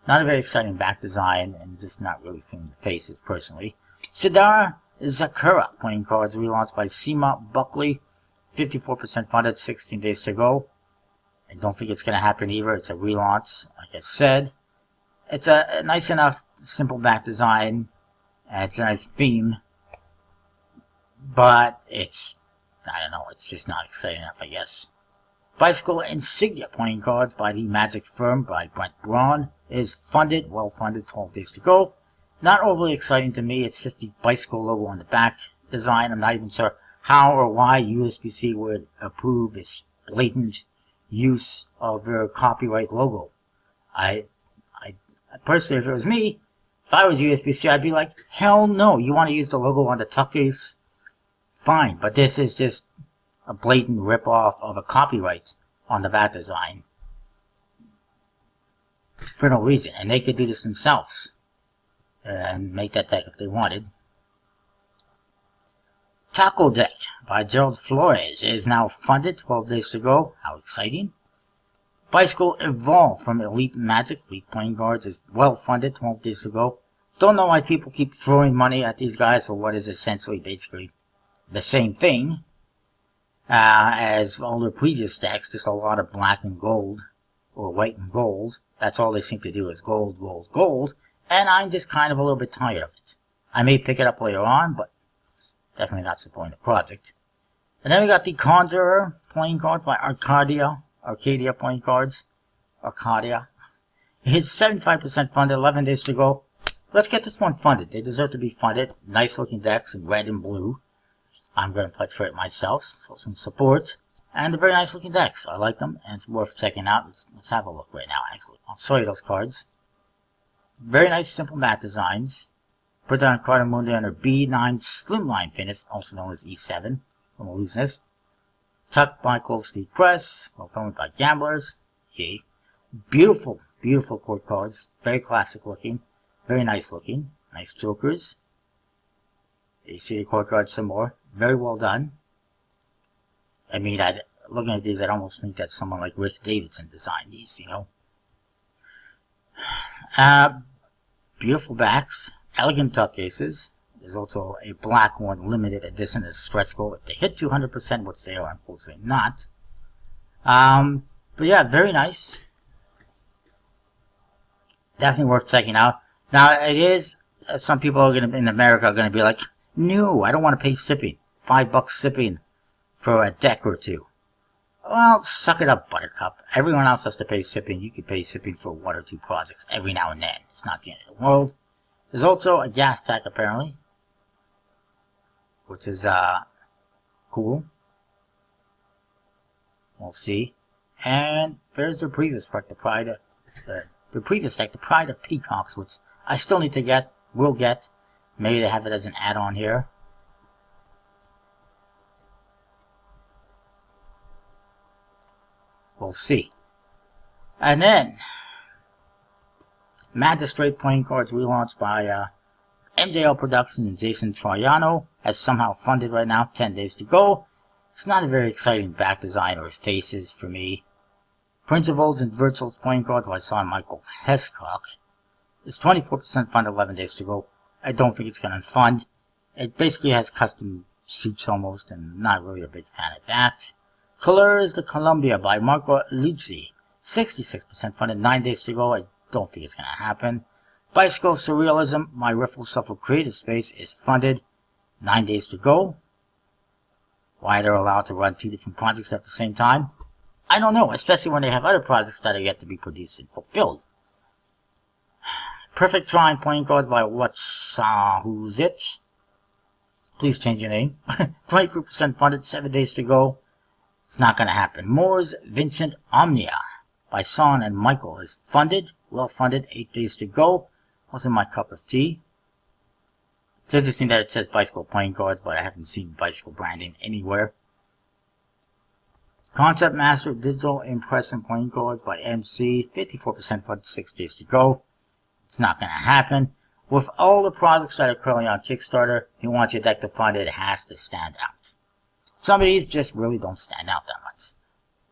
A: Not a very exciting back design, and just not really feeling the faces personally. Sidara Zakura playing cards relaunched by Seema Buckley, 54% funded, 16 days to go. I don't think it's going to happen either. It's a relaunch, like I said. It's a nice enough, simple back design, and it's a nice theme, but it's, I don't know, it's just not exciting enough, I guess. Bicycle Insignia playing cards by the Magic Firm by Brent Braun is funded, well funded, 12 days to go. Not overly exciting to me. It's just the bicycle logo on the back design. I'm not even sure how or why USBC would approve this blatant use of their copyright logo. I personally, if it was me, if I was USBC, I'd be like, hell no, you want to use the logo on the tuck case? Fine, but this is just a blatant rip-off of a copyright on the back design for no reason, and they could do this themselves and make that deck if they wanted. Taco Deck by Gerald Flores is now funded, 12 days to go. How exciting. Bicycle Evolve from Elite Magic, Elite Playing Cards, is well funded, 12 days to go. Don't know why people keep throwing money at these guys for what is essentially basically the same thing as all their previous decks, just a lot of black and gold, or white and gold. That's all they seem to do is gold, gold, gold, and I'm just kind of a little bit tired of it. I may pick it up later on, but definitely not supporting the project. And then we got the Conjurer playing cards by Arcadia playing cards. Arcadia. It's 75% funded, 11 days to go. Let's get this one funded. They deserve to be funded. Nice looking decks in red and blue. I'm going to pledge for it myself, so some support. And they're very nice looking decks. I like them, and it's worth checking out. Let's have a look right now, actually. I'll show you those cards. Very nice, simple mat designs. Put down Cardamundi under B9 Slimline finish, also known as E7, from Illusionist. Tucked by Clove Street Press, well filmed by Gamblers. Yay. Beautiful, beautiful court cards. Very classic looking. Very nice looking. Nice jokers. You see the court cards some more. Very well done. I mean, looking at these, I'd almost think that someone like Rick Davidson designed these, you know. Beautiful backs. Elegant tuck cases. There's also a black one, limited edition, as stretch goal. If they hit 200%, which they are unfortunately not. But yeah, very nice. Definitely worth checking out. Now, it is, some people are going to, in America, are going to be like, no, I don't want to pay shipping. $5 shipping for a deck or two. Well, suck it up, Buttercup. Everyone else has to pay shipping. You can pay shipping for 1 or 2 projects every now and then. It's not the end of the world. There's also a gas pack, apparently, which is cool. We'll see. And there's the previous deck, the Pride of Peacocks, which I still need to get, will get. Maybe they have it as an add-on here. We'll see. And then Magistrate playing cards relaunched by MJL Productions and Jason Troiano has somehow funded right now, 10 days to go. It's not a very exciting back design or faces for me. Principles and Virtuals playing cards by Sean Michael Hescock. It's 24% funded, 11 days to go. I don't think it's going to fund. It basically has custom suits almost, and not really a big fan of that. Colors de Columbia by Marco Lucci. 66% funded, 9 days to go. I don't think it's going to happen. Bicycle Surrealism, My Riffle Shuffle Creative Space is funded, 9 days to go. Why they're allowed to run 2 different projects at the same time, I don't know, especially when they have other projects that are yet to be produced and fulfilled. Perfect Trine playing cards by Who's It? Please change your name. 23% funded, 7 days to go. It's not going to happen. Moore's Vincent Omnia by Son and Michael is funded, well funded, 8 days to go. Wasn't my cup of tea. It's interesting that it says bicycle playing cards, but I haven't seen bicycle branding anywhere. Concept Master Digital Impression Playing Cards by MC, 54% funded, 6 days to go. It's not going to happen. With all the projects that are currently on Kickstarter, if you want your deck to fund it, it has to stand out. Some of these just really don't stand out that much.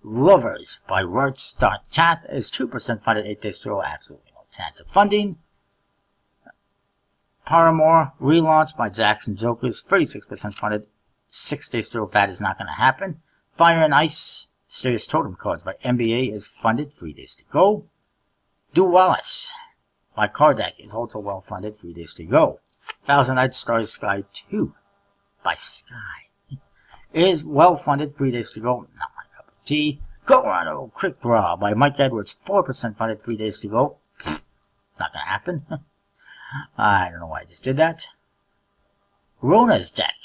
A: Lovers by Roach.chat is 2% funded, 8 days to go, absolutely no chance of funding. Paramore Relaunch by Jackson Jokers, 36% funded, 6 days to go, that is not going to happen. Fire and Ice Mysterious Totem Cards by NBA is funded, 3 days to go. Dualis by Kardec is also well funded, 3 days to go. Thousand Nights Starry Sky 2 by Sky is well funded, 3 days to go. Not my cup of tea. Colorado Creek Draw by Mike Edwards, 4% funded, 3 days to go. Not gonna happen. I don't know why I just did that. Rona's Deck.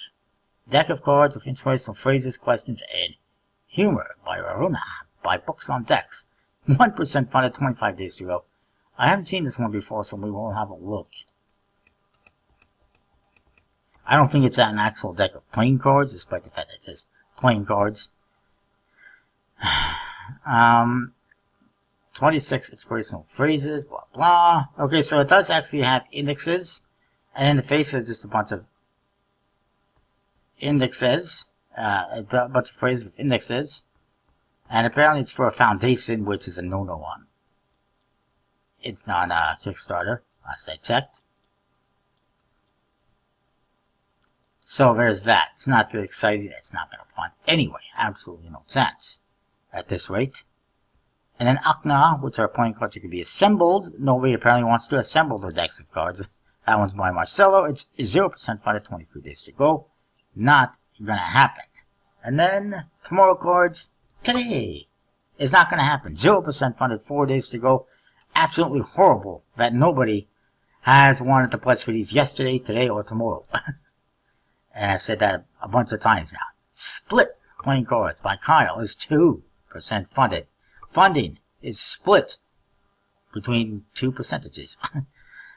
A: Deck of cards with inspirational phrases, questions, and humor by Rona by Books on Decks. 1% funded, 25 days to go. I haven't seen this one before, so we will have a look. I don't think it's an actual deck of playing cards, despite the fact that it says playing cards. 26 inspirational phrases, blah blah. Okay, so it does actually have indexes, and in the face is just a bunch of indexes, a bunch of phrases with indexes, and apparently it's for a foundation, which is a no-no one. It's not a Kickstarter, last I checked. So there's that. It's not very exciting. It's not going to fund anyway. Absolutely no chance at this rate. And then Akna, which are playing cards that can be assembled. Nobody apparently wants to assemble their decks of cards. That one's by Marcelo. It's 0% funded, 23 days to go. Not going to happen. And then Tomorrow Cards today is not going to happen. 0% funded, 4 days to go. Absolutely horrible that nobody has wanted to pledge for these yesterday, today, or tomorrow. And I've said that a bunch of times now. Split Playing Cards by Kyle is 2% funded. Funding is split between 2 percentages.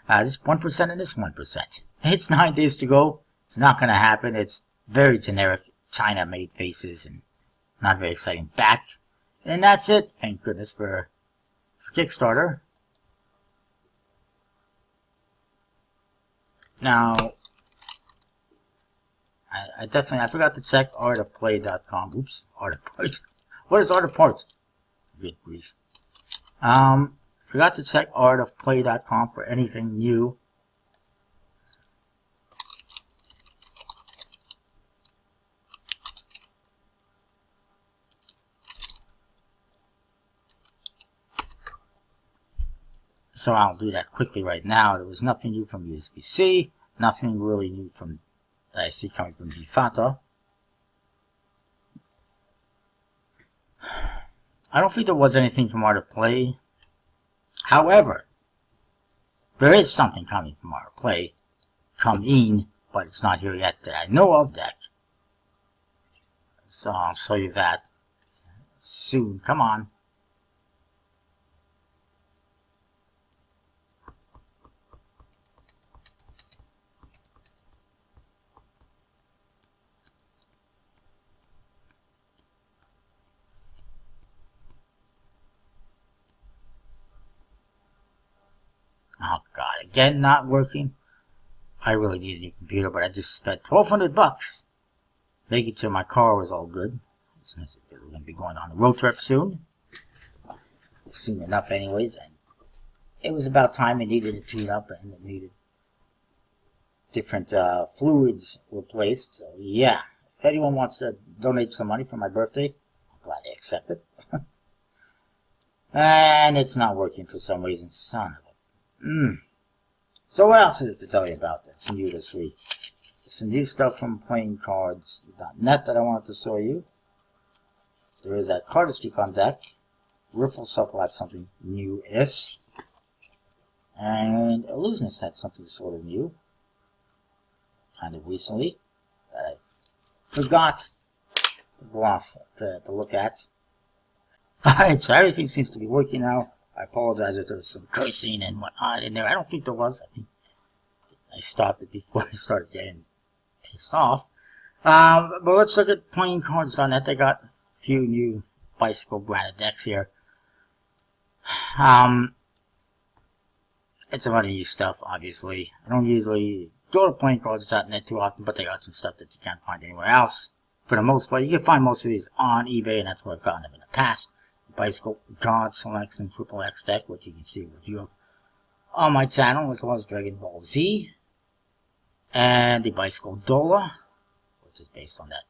A: This 1% and this 1%. It's 9 days to go. It's not going to happen. It's very generic China-made faces and not very exciting back. And that's it. Thank goodness for Kickstarter. Now, I forgot to check artofplay.com. Oops, Art of Parts. What is Art of Parts? Good grief. Forgot to check artofplay.com for anything new. So I'll do that quickly right now. There was nothing new from USB-C, nothing really new from that I see coming from Bifata. I don't think there was anything from Art of Play. However, there is something coming from Art of Play. Coming, but it's not here yet that I know of, deck. So I'll show you that soon. Come on. Oh god, again not working. I really need a new computer, but I just spent $1,200. Making sure my car was all good. We're going to be going on a road trip soon. Soon enough anyways, and it was about time it needed a tune-up and it needed different fluids replaced. So yeah, if anyone wants to donate some money for my birthday, I'm glad they accept it. And it's not working for some reason, son of a... So what else is there to tell you about that's new this week? Some new stuff from playingcards.net that I wanted to show you. There is that Cardistry on deck. Riffle Shuffle had something new-ish. And Illusionist had something sort of new. Kind of recently. That I forgot to look at. Alright, so everything seems to be working now. I apologize if there was some cursing and whatnot in there. I don't think there was. I think I stopped it before I started getting pissed off. But let's look at playing cards on that. They got a few new bicycle branded decks here. It's a lot of new stuff, obviously. I don't usually go to playingcards.net too often, but they got some stuff that you can't find anywhere else. For the most part, you can find most of these on eBay, and that's where I've gotten them in the past. Bicycle God Selection Triple X deck, which you can see a review of on my channel, as well as Dragon Ball Z. And the Bicycle Dola, which is based on that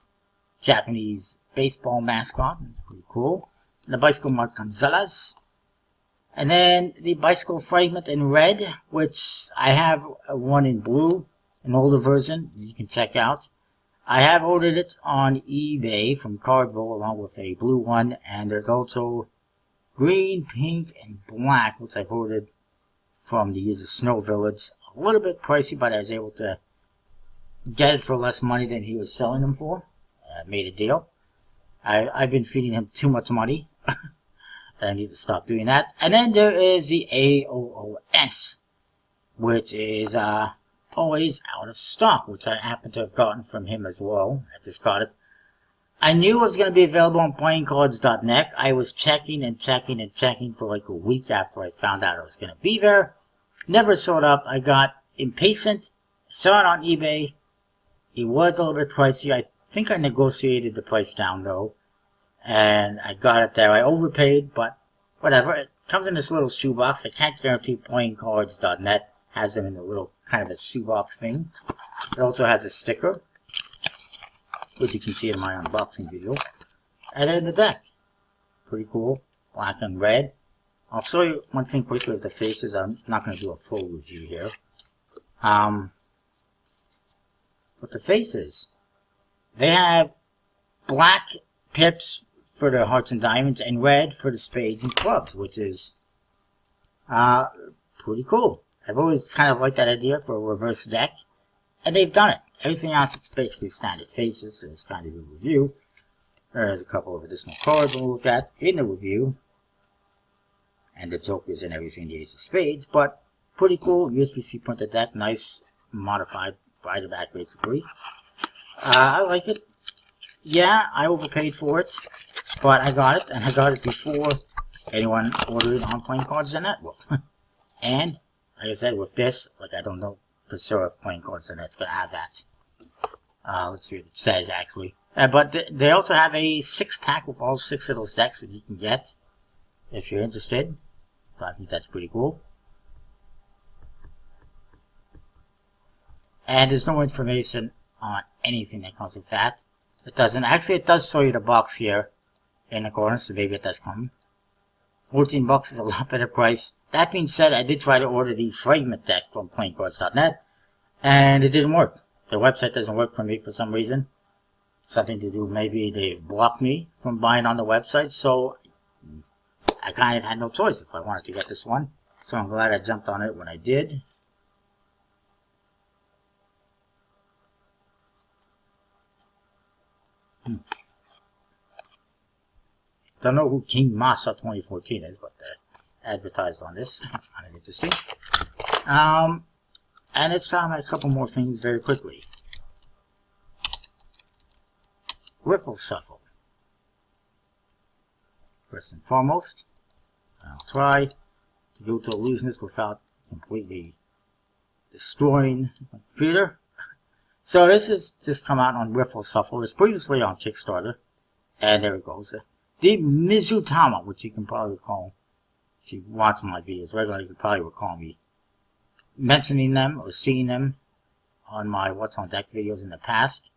A: Japanese baseball mascot. It's pretty cool. And the Bicycle Mark Gonzalez. And then the Bicycle Fragment in red, which I have one in blue, an older version you can check out. I have ordered it on eBay from Cardville along with a blue one, and there's also green, pink, and black, which I've ordered from the user Snow Village. A little bit pricey, but I was able to get it for less money than he was selling them for. Made a deal. I've been feeding him too much money. I need to stop doing that. And then there is the AOOS, which is always out of stock, which I happen to have gotten from him as well. I just got it. I knew it was going to be available on playingcards.net. I was checking and checking and checking for like a week after I found out it was going to be there. Never showed up. I got impatient. Saw it on eBay. It was a little bit pricey. I think I negotiated the price down though. And I got it there. I overpaid, but whatever. It comes in this little shoebox. I can't guarantee playingcards.net has them in a little kind of a shoebox thing. It also has a sticker, which you can see in my unboxing video. And then the deck. Pretty cool. Black and red. I'll show you one thing quickly with the faces. I'm not going to do a full review here. But the faces, they have black pips for the hearts and diamonds, and red for the spades and clubs, which is pretty cool. I've always kind of liked that idea for a reverse deck, and they've done it. Everything else is basically standard faces, so it's kind of a review. There's a couple of additional cards we'll look at in the review, and the jokers and everything, the ace of spades, but pretty cool. USB-C printed deck, nice modified rider back basically. I like it. Yeah, I overpaid for it, but I got it, and I got it before anyone ordered it on playingcards.net. And, like I said, with this, like I don't know for sure if playingcards.net's going to have that. Let's see what it says, actually. But they also have a 6-pack with all 6 of those decks that you can get, if you're interested. So I think that's pretty cool. And there's no information on anything that comes with that. It doesn't. Actually, it does show you the box here in the corner, so maybe it does come. $14 is a lot better price. That being said, I did try to order the fragment deck from playingcards.net, and it didn't work. The website doesn't work for me for some reason. Something to do, maybe they've blocked me from buying on the website, so I kind of had no choice if I wanted to get this one. So I'm glad I jumped on it when I did. Don't know who King Masa 2014 is, but advertised on this. It's kind of interesting. And let's talk about a couple more things very quickly. Riffle Shuffle. First and foremost, I'll try to go to illusionist without completely destroying my computer. So this has just come out on Riffle Shuffle. It's previously on Kickstarter. And there it goes. The Mizutama, which you can probably recall, if you watch my videos regularly, you can probably recall me mentioning them or seeing them on my What's on Deck videos in the past.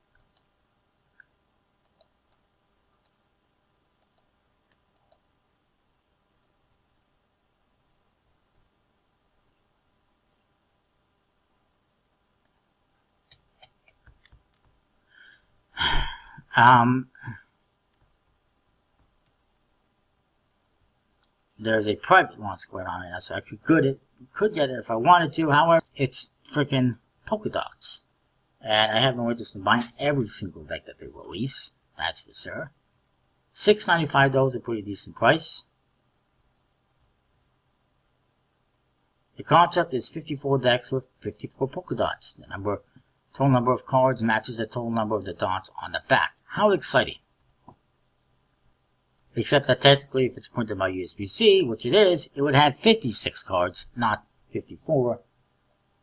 A: There's a private launch going on in that, so I could get it if I wanted to. However, it's freaking polka dots, and I have no interest in buying every single deck that they release. That's for sure. $6.95 though is a pretty decent price. The concept is 54 decks with 54 polka dots. The total number of cards matches the total number of the dots on the back. How exciting! Except that technically, if it's printed by USB-C, which it is, it would have 56 cards, not 54.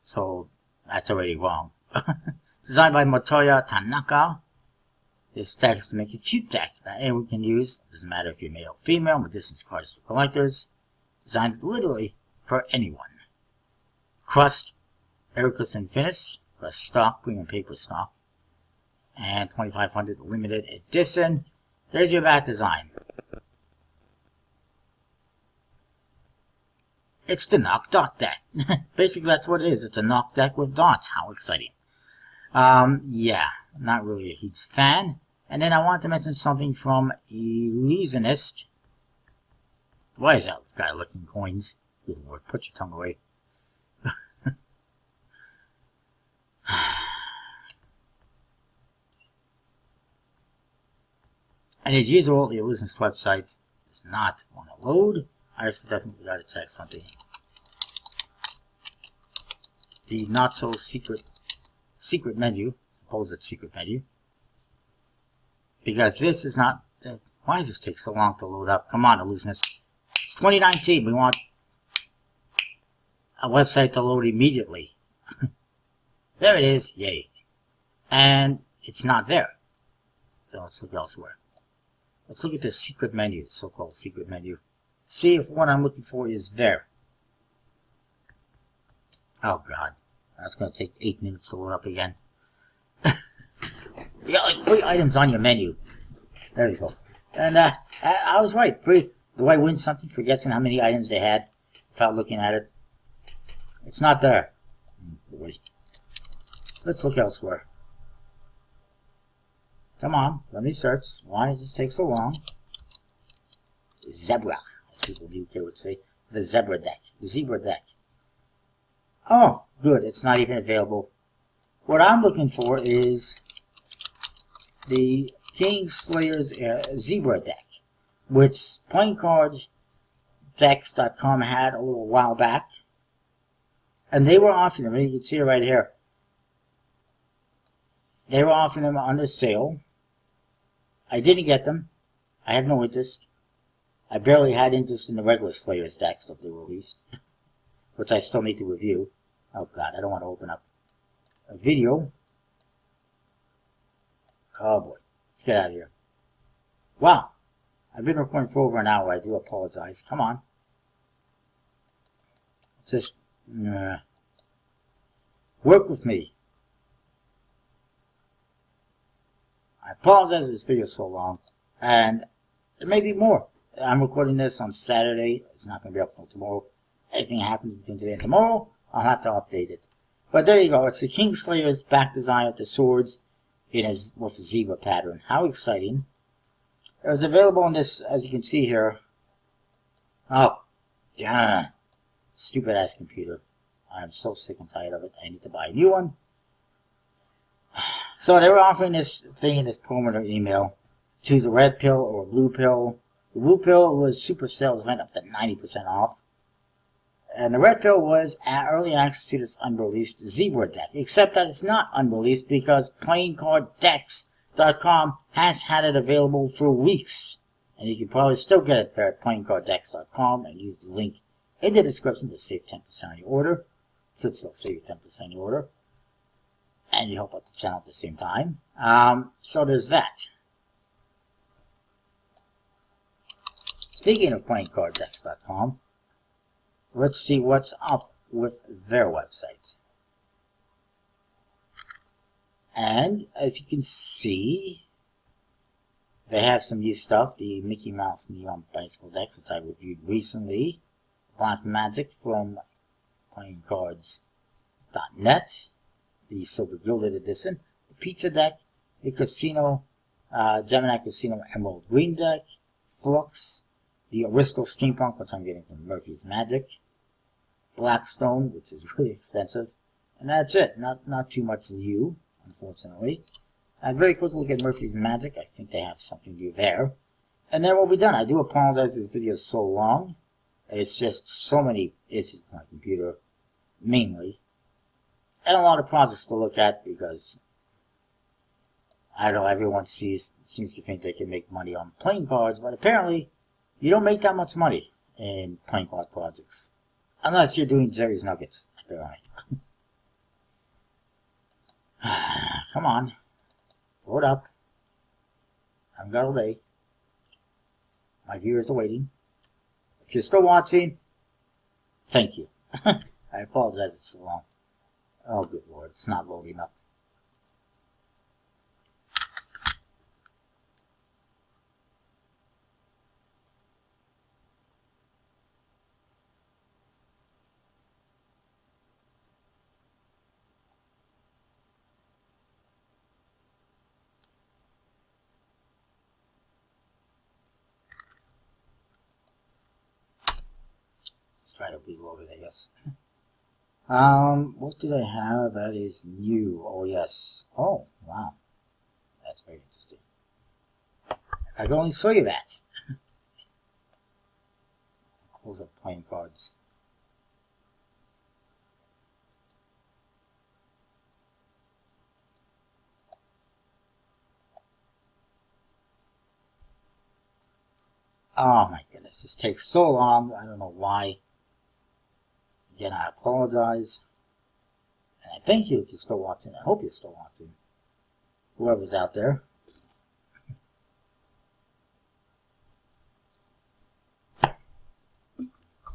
A: So that's already wrong. Designed by Motoya Tanaka. This deck is to make a cute deck that anyone can use. It doesn't matter if you're male or female. Medicin's cards for collectors. Designed literally for anyone. Crust, Ericus and Finis, plus stock, premium paper stock. And 2500 limited edition. There's your back design. It's the knock dot deck. Basically, that's what it is. It's a knock deck with dots. How exciting. Yeah, not really a huge fan. And then I want to mention something from Illusionist. Why is that guy looking coins? Good Lord, put your tongue away. And as usual, the Illusionist website does not want to load. I actually definitely got to check something. The not so secret menu, supposed secret menu. Because this is not, why does this take so long to load up? Come on, Illusionist. It's 2019, we want a website to load immediately. There it is, yay. And it's not there. So let's look elsewhere. Let's look at the secret menu, the so-called secret menu. See if what I'm looking for is there. Oh god, that's going to take 8 minutes to load up again. You got like 3 items on your menu. There you go. And I was right. Do I win something for guessing how many items they had without looking at it? It's not there. Boy. Let's look elsewhere. Come on, let me search. Why does this take so long? Zebra, as people in the UK would say. The zebra deck. The zebra deck. Oh, good. It's not even available. What I'm looking for is the Kingslayer's zebra deck, which PlayingCardsDecks.com had a little while back. And they were offering them. You can see it right here. They were offering them under sale. I didn't get them. I have no interest. I barely had interest in the regular Slayer's decks that they released, which I still need to review. Oh god, I don't want to open up a video. Oh boy, let's get out of here. Wow, I've been recording for over an hour. I do apologize. Come on. Just work with me. I apologize this video is so long, and there may be more. I'm recording this on Saturday. It's not going to be up until tomorrow. Anything happens between today and tomorrow, I'll have to update it. But there you go. It's the Kingslayer's back design with the swords with the zebra pattern. How exciting. It was available in this, as you can see here. Oh, stupid ass computer. I'm so sick and tired of it. I need to buy a new one. So they were offering this thing in this promo email. Choose a red pill or a blue pill. The blue pill was super sales went up to 90% off. And the red pill was early access to this unreleased zebra deck. Except that it's not unreleased because PlayingCardDecks.com has had it available for weeks. And you can probably still get it there at PlayingCardDecks.com and use the link in the description to save 10% on your order. Should still save you 10% on your order. And you help out the channel at the same time. So there's that. Speaking of PlayingCardDecks.com, let's see what's up with their website. And as you can see, they have some new stuff. The Mickey Mouse Neon Bicycle decks, which I reviewed recently. Black Magic from PlayingCards.net. The Silver Gilded Edition, the Pizza Deck, the Casino, Gemini Casino Emerald Green Deck, Flux, the Aristo Steampunk, which I'm getting from Murphy's Magic, Blackstone, which is really expensive, and that's it. Not too much new, unfortunately. And very quick look at Murphy's Magic. I think they have something new there. And then we'll be done. I do apologize this video is so long. It's just so many issues with my computer, mainly. And a lot of projects to look at because, I don't know, everyone seems to think they can make money on playing cards, but apparently you don't make that much money in playing card projects. Unless you're doing Jerry's Nuggets, apparently. Come on. Load up. I haven't got all day. My viewers are waiting. If you're still watching, thank you. I apologize it's so long. Oh, good lord, it's not loading up. Let's try to reload it, I guess. What did I have that is new? Oh, yes. Oh, wow. That's very interesting. I can only show you that. Close up playing cards. Oh my goodness, this takes so long. I don't know why. Again, I apologize. And I thank you if you're still watching. I hope you're still watching. Whoever's out there.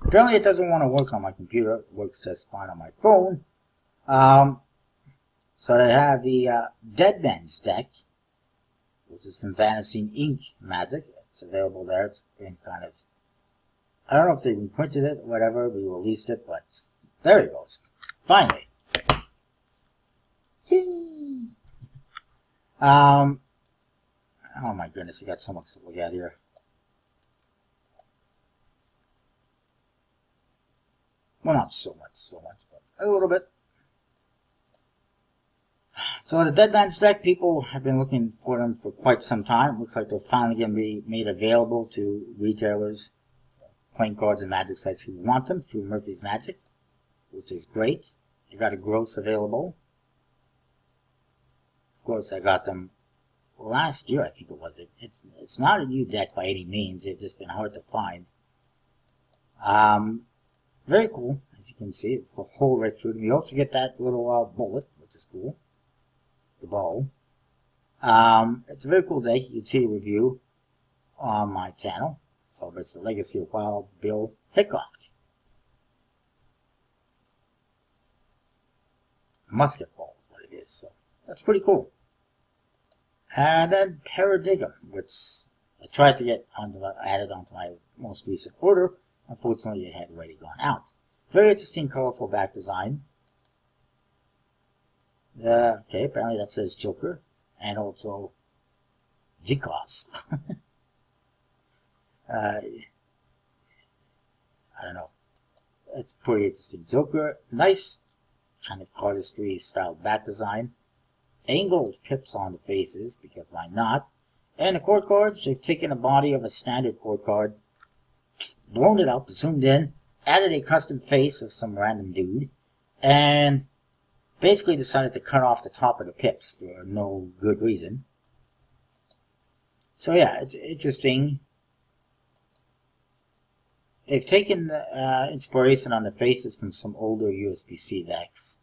A: Apparently it doesn't want to work on my computer. It works just fine on my phone. So I have the Dead Man's deck, which is from Vanishing Ink Magic. It's available there. It's been kind of, I don't know if they reprinted it or whatever. We released it, but there it goes. Finally. Yay! Oh my goodness, you got so much to look at here. Well, not so much, but a little bit. So the Dead Man's deck, people have been looking for them for quite some time. Looks like they're finally going to be made available to retailers, playing cards and Magic sites who want them through Murphy's Magic, which is great. They got a gross available. Of course, I got them last year, I think it was. It's not a new deck by any means. It's just been hard to find. Very cool, as you can see. It's a hole right through them. You also get that little bullet, which is cool. The ball. It's a very cool deck. You can see the review on my channel. Celebrates the legacy of Wild Bill Hickok. Musket ball is what it is. So that's pretty cool. And then Paradigm, which I tried to get added onto my most recent order. Unfortunately, it had already gone out. Very interesting, colorful back design. Okay, apparently that says Joker. And also G-Class. I don't know. It's pretty interesting. Joker, nice kind of cardistry style back design. Angled pips on the faces, because why not? And the court cards, they've taken the body of a standard court card, blown it up, zoomed in, added a custom face of some random dude, and basically decided to cut off the top of the pips for no good reason. So yeah, it's interesting. They've taken inspiration on the faces from some older USB-C decks.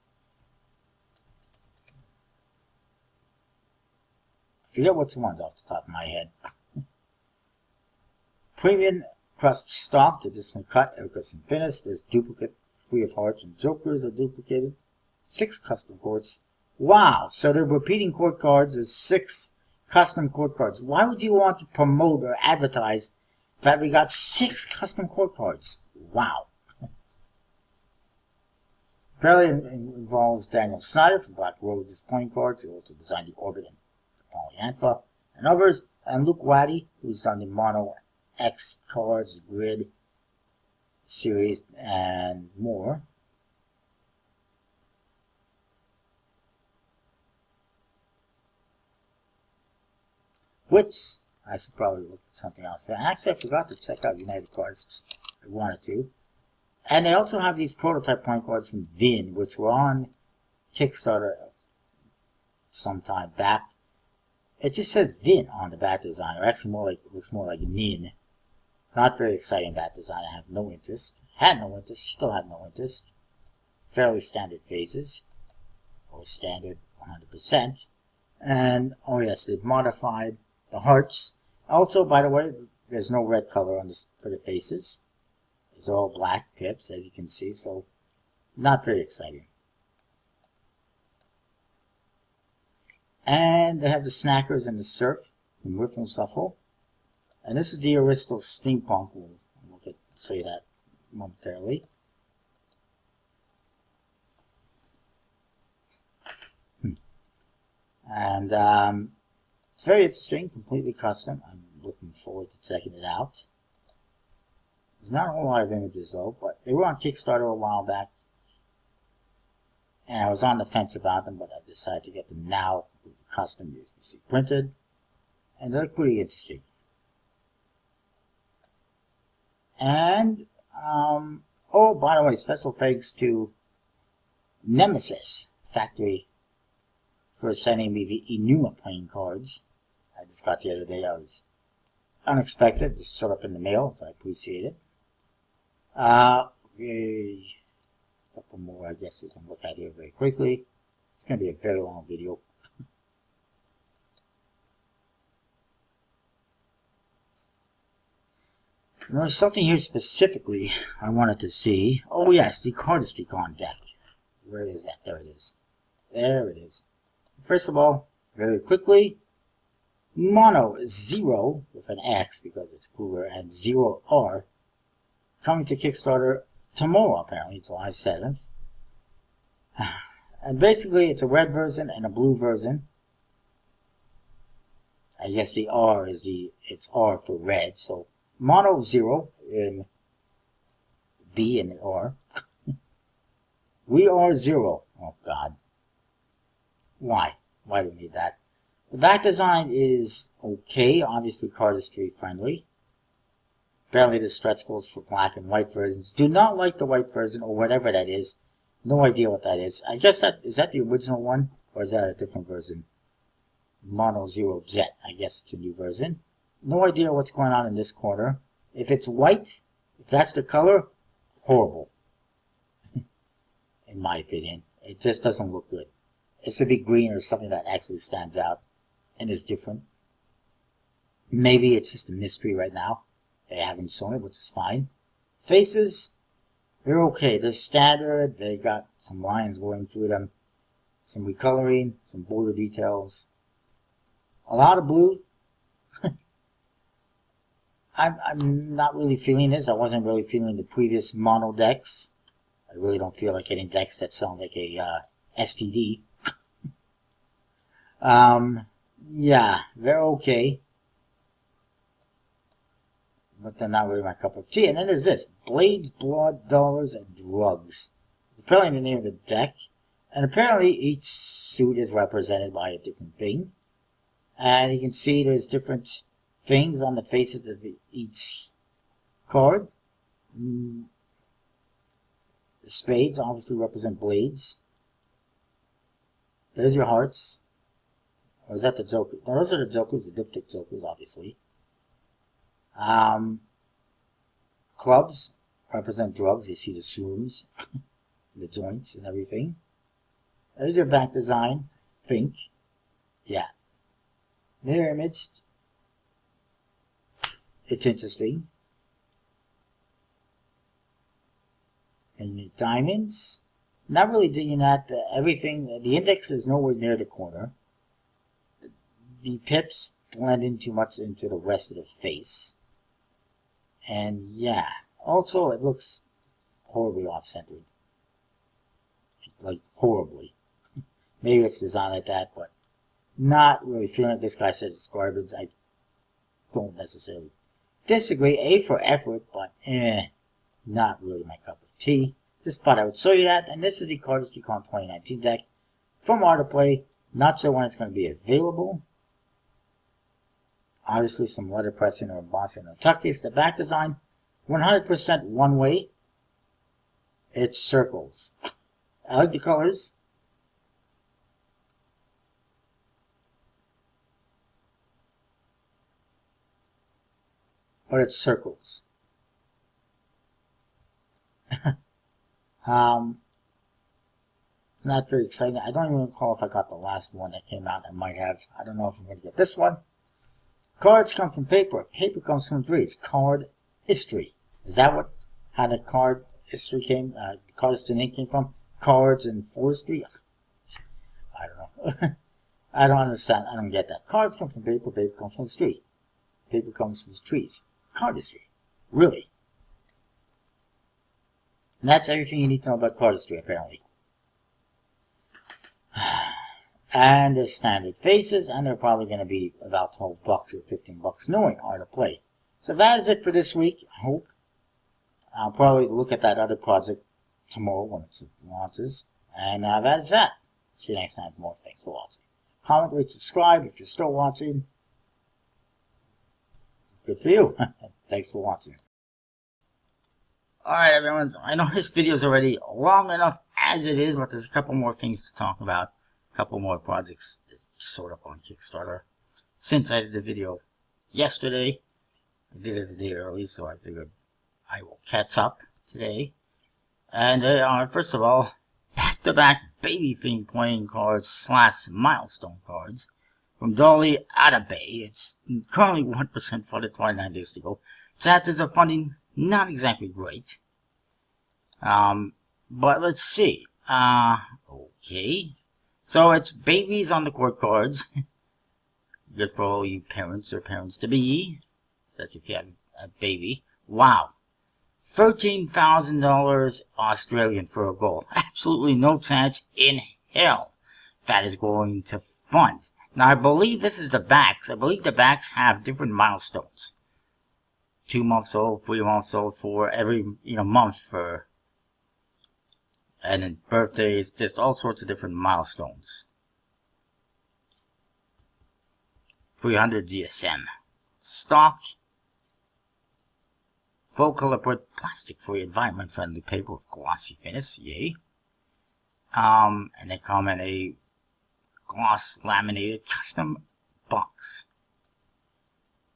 A: I forget which ones off the top of my head. Premium crust stock, additional cut, Eclipse and finish. There's duplicate, Free of Hearts and Jokers are duplicated. 6 custom courts. Wow, so they're repeating court cards as 6 custom court cards. Why would you want to promote or advertise that we got 6 custom court cards? Wow. Apparently it involves Daniel Snyder from Black Rose's playing cards, who also designed the Orbit and Polyantha and others, and Luke Waddy, who's done the Mono X cards, Grid series, and more. Which I should probably look at something else there. Actually, I forgot to check out United Cards. I wanted to. And they also have these prototype playing cards from Vin, which were on Kickstarter some time back. It just says Vin on the back design, or actually more like, it looks more like Nin. Not very exciting back design. I have no interest. Had no interest. Still have no interest. Fairly standard phases, or standard 100%. And oh yes, they've modified the hearts. Also, by the way, there's no red color on this for the faces. It's all black pips, as you can see, so not very exciting. And they have the Snackers and the Surf from Riff and Shuffle. And this is the Aristo Steampunk. We'll show you that momentarily. And it's very interesting, completely custom. I'm looking forward to checking it out. There's not a whole lot of images though, but they were on Kickstarter a while back. And I was on the fence about them, but I decided to get them now, completely custom, USB-C printed. And they look pretty interesting. And, oh, by the way, special thanks to Nemesis Factory for sending me the Enuma playing cards. I just got the other day. I was unexpected. Just showed up in the mail, so I appreciate it. A couple more, I guess we can look at here very quickly. It's going to be a very long video. There's something here specifically I wanted to see. Oh yes, the Cardistry-Con deck. Where is that? There it is. There it is. First of all, very quickly, Mono 0 with an X because it's cooler, and 0R coming to Kickstarter tomorrow, apparently, July 7th. And basically, it's a red version and a blue version. I guess the R is it's R for red, so Mono 0 in B and R. We are 0. Oh God. Why? Why do we need that? The back design is okay, obviously cardistry friendly. Apparently the stretch goes for black and white versions. Do not like the white version or whatever that is. No idea what that is. I guess is that the original one or is that a different version? Mono 0 Jet. I guess it's a new version. No idea what's going on in this corner. If it's white, if that's the color, horrible. In my opinion. It just doesn't look good. It should be green or something that actually stands out and is different. Maybe it's just a mystery right now. They haven't shown it, which is fine. Faces, they're okay. They're standard. They got some lines going through them. Some recoloring, some border details. A lot of blue. I'm not really feeling this. I wasn't really feeling the previous mono decks. I really don't feel like getting decks that sound like a STD. Yeah, they're okay. But they're not really my cup of tea. And then there's this. Blades, Blood, Dollars, and Drugs. It's apparently the name of the deck. And apparently each suit is represented by a different thing. And you can see there's different things on the faces of each card. The spades obviously represent blades. There's your hearts. Or is that the Joker? No, those are the Jokers, the diptych Jokers, obviously. Clubs represent drugs. You see the shrooms, the joints, and everything. There's your back design. Think. Yeah. Mirror image. It's interesting. And the diamonds. Not really digging that. Everything. The index is nowhere near the corner. The pips blend in too much into the rest of the face. And yeah. Also, it looks horribly off-centered. Like, horribly. Maybe it's designed like that, but not really feeling it. This guy says it's garbage. I don't necessarily disagree. A for effort, but not really my cup of tea. Just thought I would show you that. And this is the Cardistry-Con 2019 deck from Art of Play. Not sure when it's going to be available. Obviously some letterpressing or embossing on tuckies. The back design, 100% one way. It's circles. I like the colors. But it's circles. Not very exciting. I don't even recall if I got the last one that came out. I might have. I don't know if I'm going to get this one. Cards come from paper. Paper comes from trees. Card history. Is that what? How the card history came? Cards to ink came from? Cards and forestry? I don't know. I don't understand. I don't get that. Cards come from paper. Paper comes from the tree. Paper comes from trees. Card history. Really? And that's everything you need to know about card history, apparently. And the standard faces, and they're probably going to be about 12 bucks or 15 bucks, knowing how to play. So that is it for this week, I hope. I'll probably look at that other project tomorrow when it launches. And that is that. See you next time for more. Thanks for watching. Comment, rate, subscribe if you're still watching. Good for you. Thanks for watching. Alright everyone, I know this video is already long enough as it is, but there's a couple more things to talk about. A couple more projects sort of on Kickstarter. Since I did the video yesterday, I did it a day early, so I figured I will catch up today. And they are, first of all, back-to-back baby theme playing cards / milestone cards from Dolly Addabay. It's currently 1% funded, 29 days to go. Chances of funding, not exactly great. But let's see. Okay. So it's babies on the court cards. Good for all you parents or parents-to-be. That's if you have a baby. Wow. $13,000 Australian for a goal. Absolutely no chance in hell that is going to fund. Now, I believe this is the backs. I believe the backs have different milestones. 2 months old, 3 months old, for every month for, and then birthdays, just all sorts of different milestones. 300 GSM. Stock. Full color print, plastic-free, environment-friendly paper with glossy finish. Yay. And they come in a gloss laminated custom box.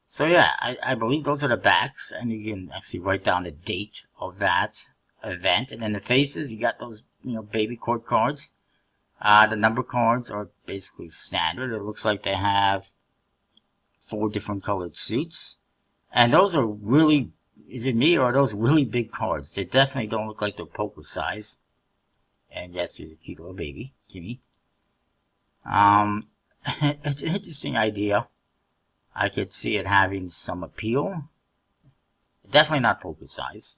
A: So yeah, I believe those are the backs, and you can actually write down the date of that event. And then the faces, you got those, baby court cards. The number cards are basically standard. It looks like they have 4 different colored suits. And those are really, is it me or are those really big cards? They definitely don't look like they're poker size. And yes, there's a cute little baby, Kimmy. It's an interesting idea. I could see it having some appeal. Definitely not poker size.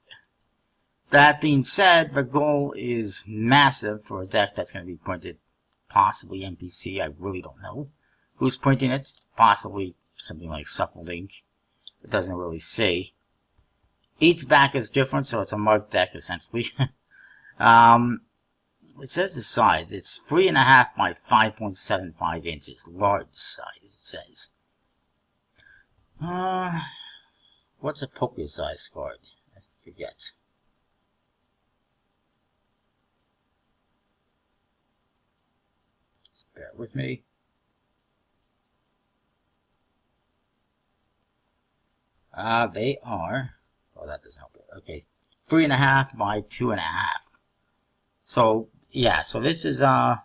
A: That being said, the goal is massive for a deck that's going to be printed. Possibly MPC, I really don't know. Who's printing it? Possibly something like Shuffled Ink. It doesn't really say. Each back is different, so it's a marked deck essentially. It says the size. It's 3.5 by 5.75 inches. Large size, it says. What's a poker size card? I forget. Just bear with me. They are. Oh, that doesn't help it. Okay, 3.5 by 2.5. So yeah, so this is so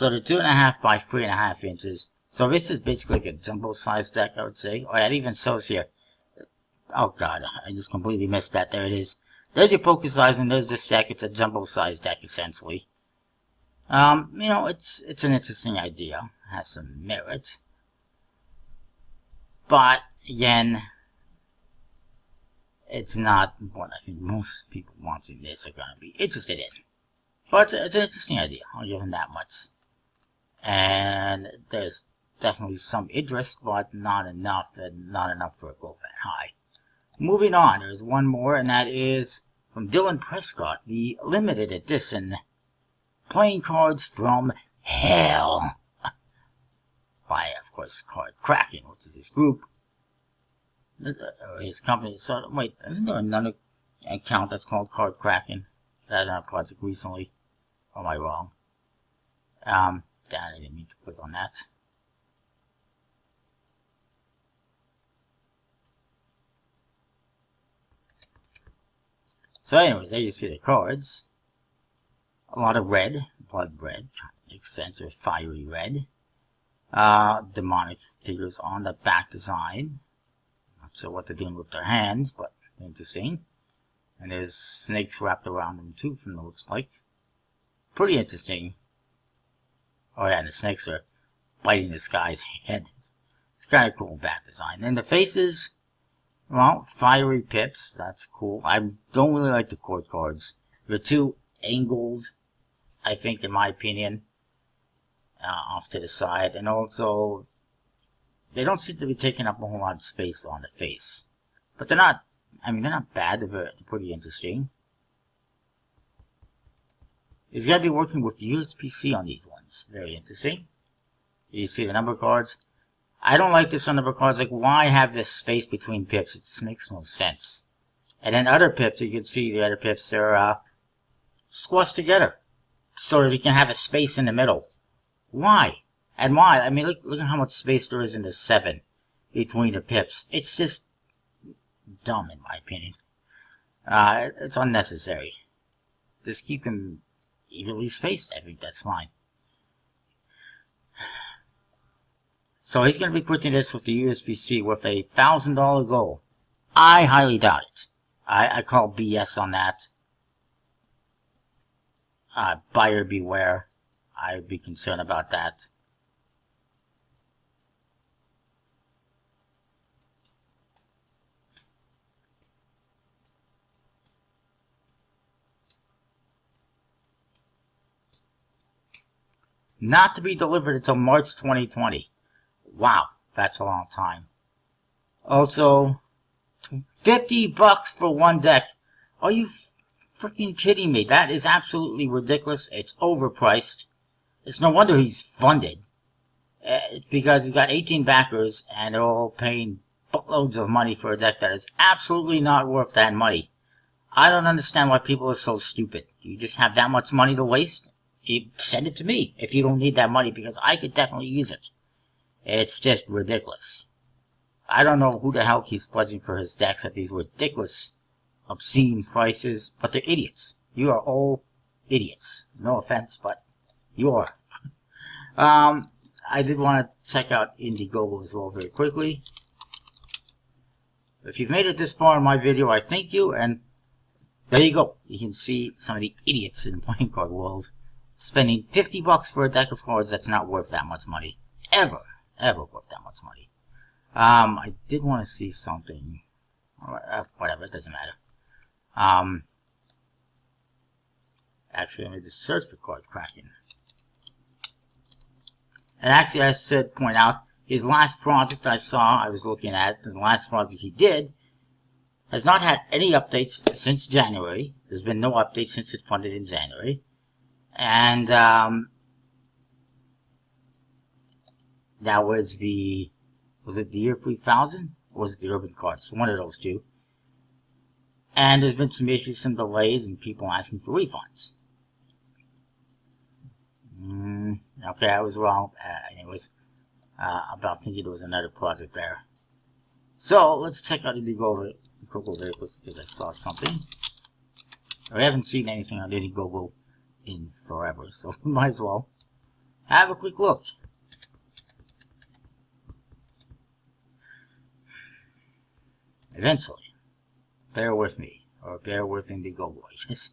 A: the 2.5 by 3.5 inches. So this is basically like a jumbo size deck, I would say. Oh, it even shows here. Oh god, I just completely missed that. There it is. There's your poker size, and there's this deck. It's a jumbo size deck essentially. It's an interesting idea. It has some merit. But again, it's not what I think most people watching this are going to be interested in. But it's an interesting idea. I'll give them that much. And there's definitely some interest, but not enough, and not enough for it to go that high. Moving on, there's one more, and that is from Dylan Prescott, the limited edition playing cards from hell by, of course, Card Kraken, which is his group, or his company. So, wait, isn't there another account that's called Card Kraken that I project recently? Or am I wrong? Damn, I didn't mean to click on that. So anyways, there you see the cards. A lot of red, blood red, eccentric fiery red. Demonic figures on the back design. Not sure what they're doing with their hands, but interesting. And there's snakes wrapped around them too, from the looks like. Pretty interesting. Oh yeah, and the snakes are biting this guy's head. It's kind of cool back design. And the faces, well, fiery pips. That's cool. I don't really like the court cards. They're too angled, I think, in my opinion, off to the side. And also, they don't seem to be taking up a whole lot of space on the face. But they're not, I mean, they're not bad. They're pretty interesting. He's got to be working with USB-C on these ones. Very interesting. You see the number cards. I don't like this on number cards. Like, why have this space between pips? It just makes no sense. And then other pips, you can see the other pips, they're squashed together so that you can have a space in the middle. Why? And why? I mean, look at how much space there is in the 7 between the pips. It's just dumb, in my opinion. It's unnecessary. Just keep them evenly spaced. I think that's fine. So he's going to be putting this with the USB-C with a $1,000 goal. I highly doubt it. I call BS on that. Buyer beware. I would be concerned about that. Not to be delivered until March 2020. Wow, that's a long time. Also, $50 for one deck. Are you freaking kidding me? That is absolutely ridiculous. It's overpriced. It's no wonder he's funded. It's because he's got 18 backers and they're all paying buttloads of money for a deck that is absolutely not worth that money. I don't understand why people are so stupid. You just have that much money to waste? Send it to me if you don't need that money, because I could definitely use it. It's just ridiculous. I don't know who the hell keeps pledging for his decks at these ridiculous, obscene prices, but they're idiots. You are all idiots. No offense, but you are. I did want to check out Indiegogo as well very quickly. If you've made it this far in my video, I thank you, and there you go. You can see some of the idiots in the playing card world spending $50 for a deck of cards that's not worth that much money. Ever worth that much money. I did want to see something. Whatever, it doesn't matter. Actually, let me just search for Card Kraken. And actually, I should point out, his last project I was looking at, the last project he did, has not had any updates since January. There's been no update since it funded in January. And, that was it the Year 3000? Or was it the Urban Cards? One of those two. And there's been some issues, some delays, and people asking for refunds. Okay, I was wrong. Anyways, about thinking there was another project there. So, let's check out Indiegogo very quick because I saw something. I haven't seen anything on Indiegogo in forever, so might as well have a quick look. Eventually. Bear with me. Or bear with Indiegogo, I guess.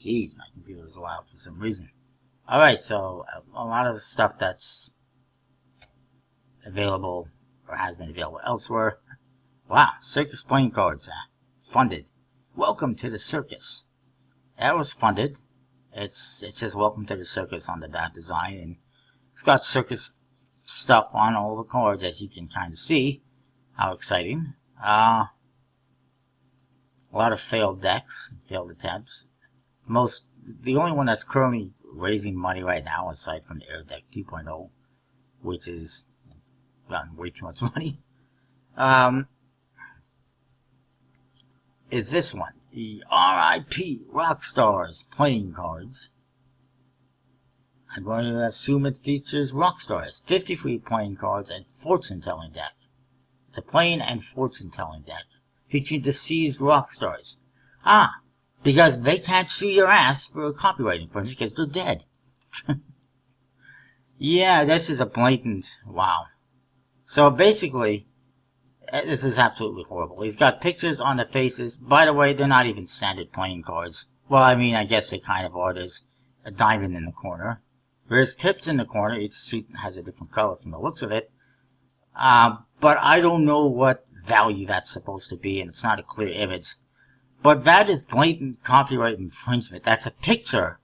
A: Geez, my computer is loud for some reason. Alright, so a lot of the stuff that's available or has been available elsewhere. Wow, circus playing cards. Funded. Welcome to the circus. That was funded. It says welcome to the circus on the back design, and it's got circus stuff on all the cards, as you can kind of see. How exciting. A lot of failed decks, failed attempts. The only one that's currently raising money right now, aside from the Air Deck 2.0, which is gotten way too much money, is this one. The RIP Rockstars playing cards. I'm going to assume it features Rockstars, 50 free playing cards, and fortune-telling deck. It's a playing and fortune-telling deck, featuring deceased Rockstars. Because they can't sue your ass for copyright infringement because they're dead. Yeah, this is a blatant, wow. So basically, this is absolutely horrible. He's got pictures on the faces. By the way, they're not even standard playing cards. Well, I mean, I guess they kind of are. There's a diamond in the corner. There's pips in the corner. Each sheet has a different color from the looks of it. But I don't know what value that's supposed to be, and it's not a clear image. But that is blatant copyright infringement. That's a picture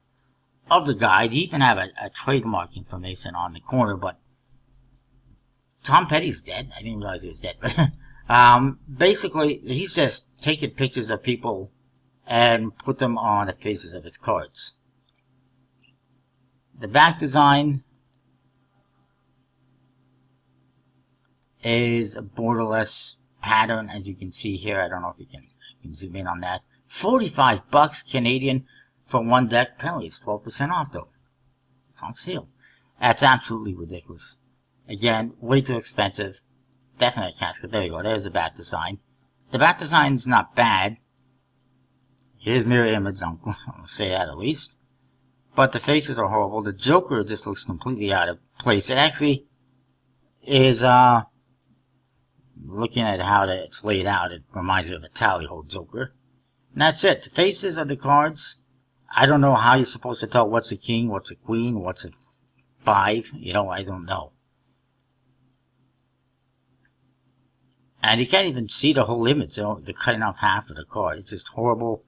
A: of the guy. They even have a trademark information on the corner, but Tom Petty's dead. I didn't realize he was dead. But basically, he's just taking pictures of people and put them on the faces of his cards. The back design is a borderless pattern, as you can see here. I don't know if you can zoom in on that. $45 Canadian for one deck. Apparently it's 12% off though. It's on sale. That's absolutely ridiculous. Again, way too expensive. Definitely a cash grab. There you go. There's the back design. The back design's not bad. Here's mirror image. I'll say that at least. But the faces are horrible. The Joker just looks completely out of place. It actually is, looking at how it's laid out, it reminds me of a tally-ho Joker. And that's it. The faces of the cards, I don't know how you're supposed to tell what's a king, what's a queen, what's a 5. I don't know. And you can't even see the whole image. They're cutting off half of the card. It's just horrible.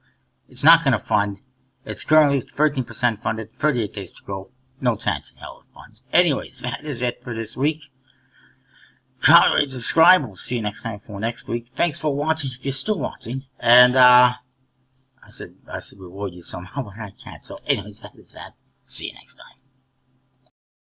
A: It's not going to fund. It's currently 13% funded, 38 days to go. No chance in hell it funds. Anyways, that is it for this week. Comment, rate, subscribe. We'll see you next time for next week. Thanks for watching, if you're still watching. And, I should reward you somehow, but I can't. So anyways, that is that. See you next time.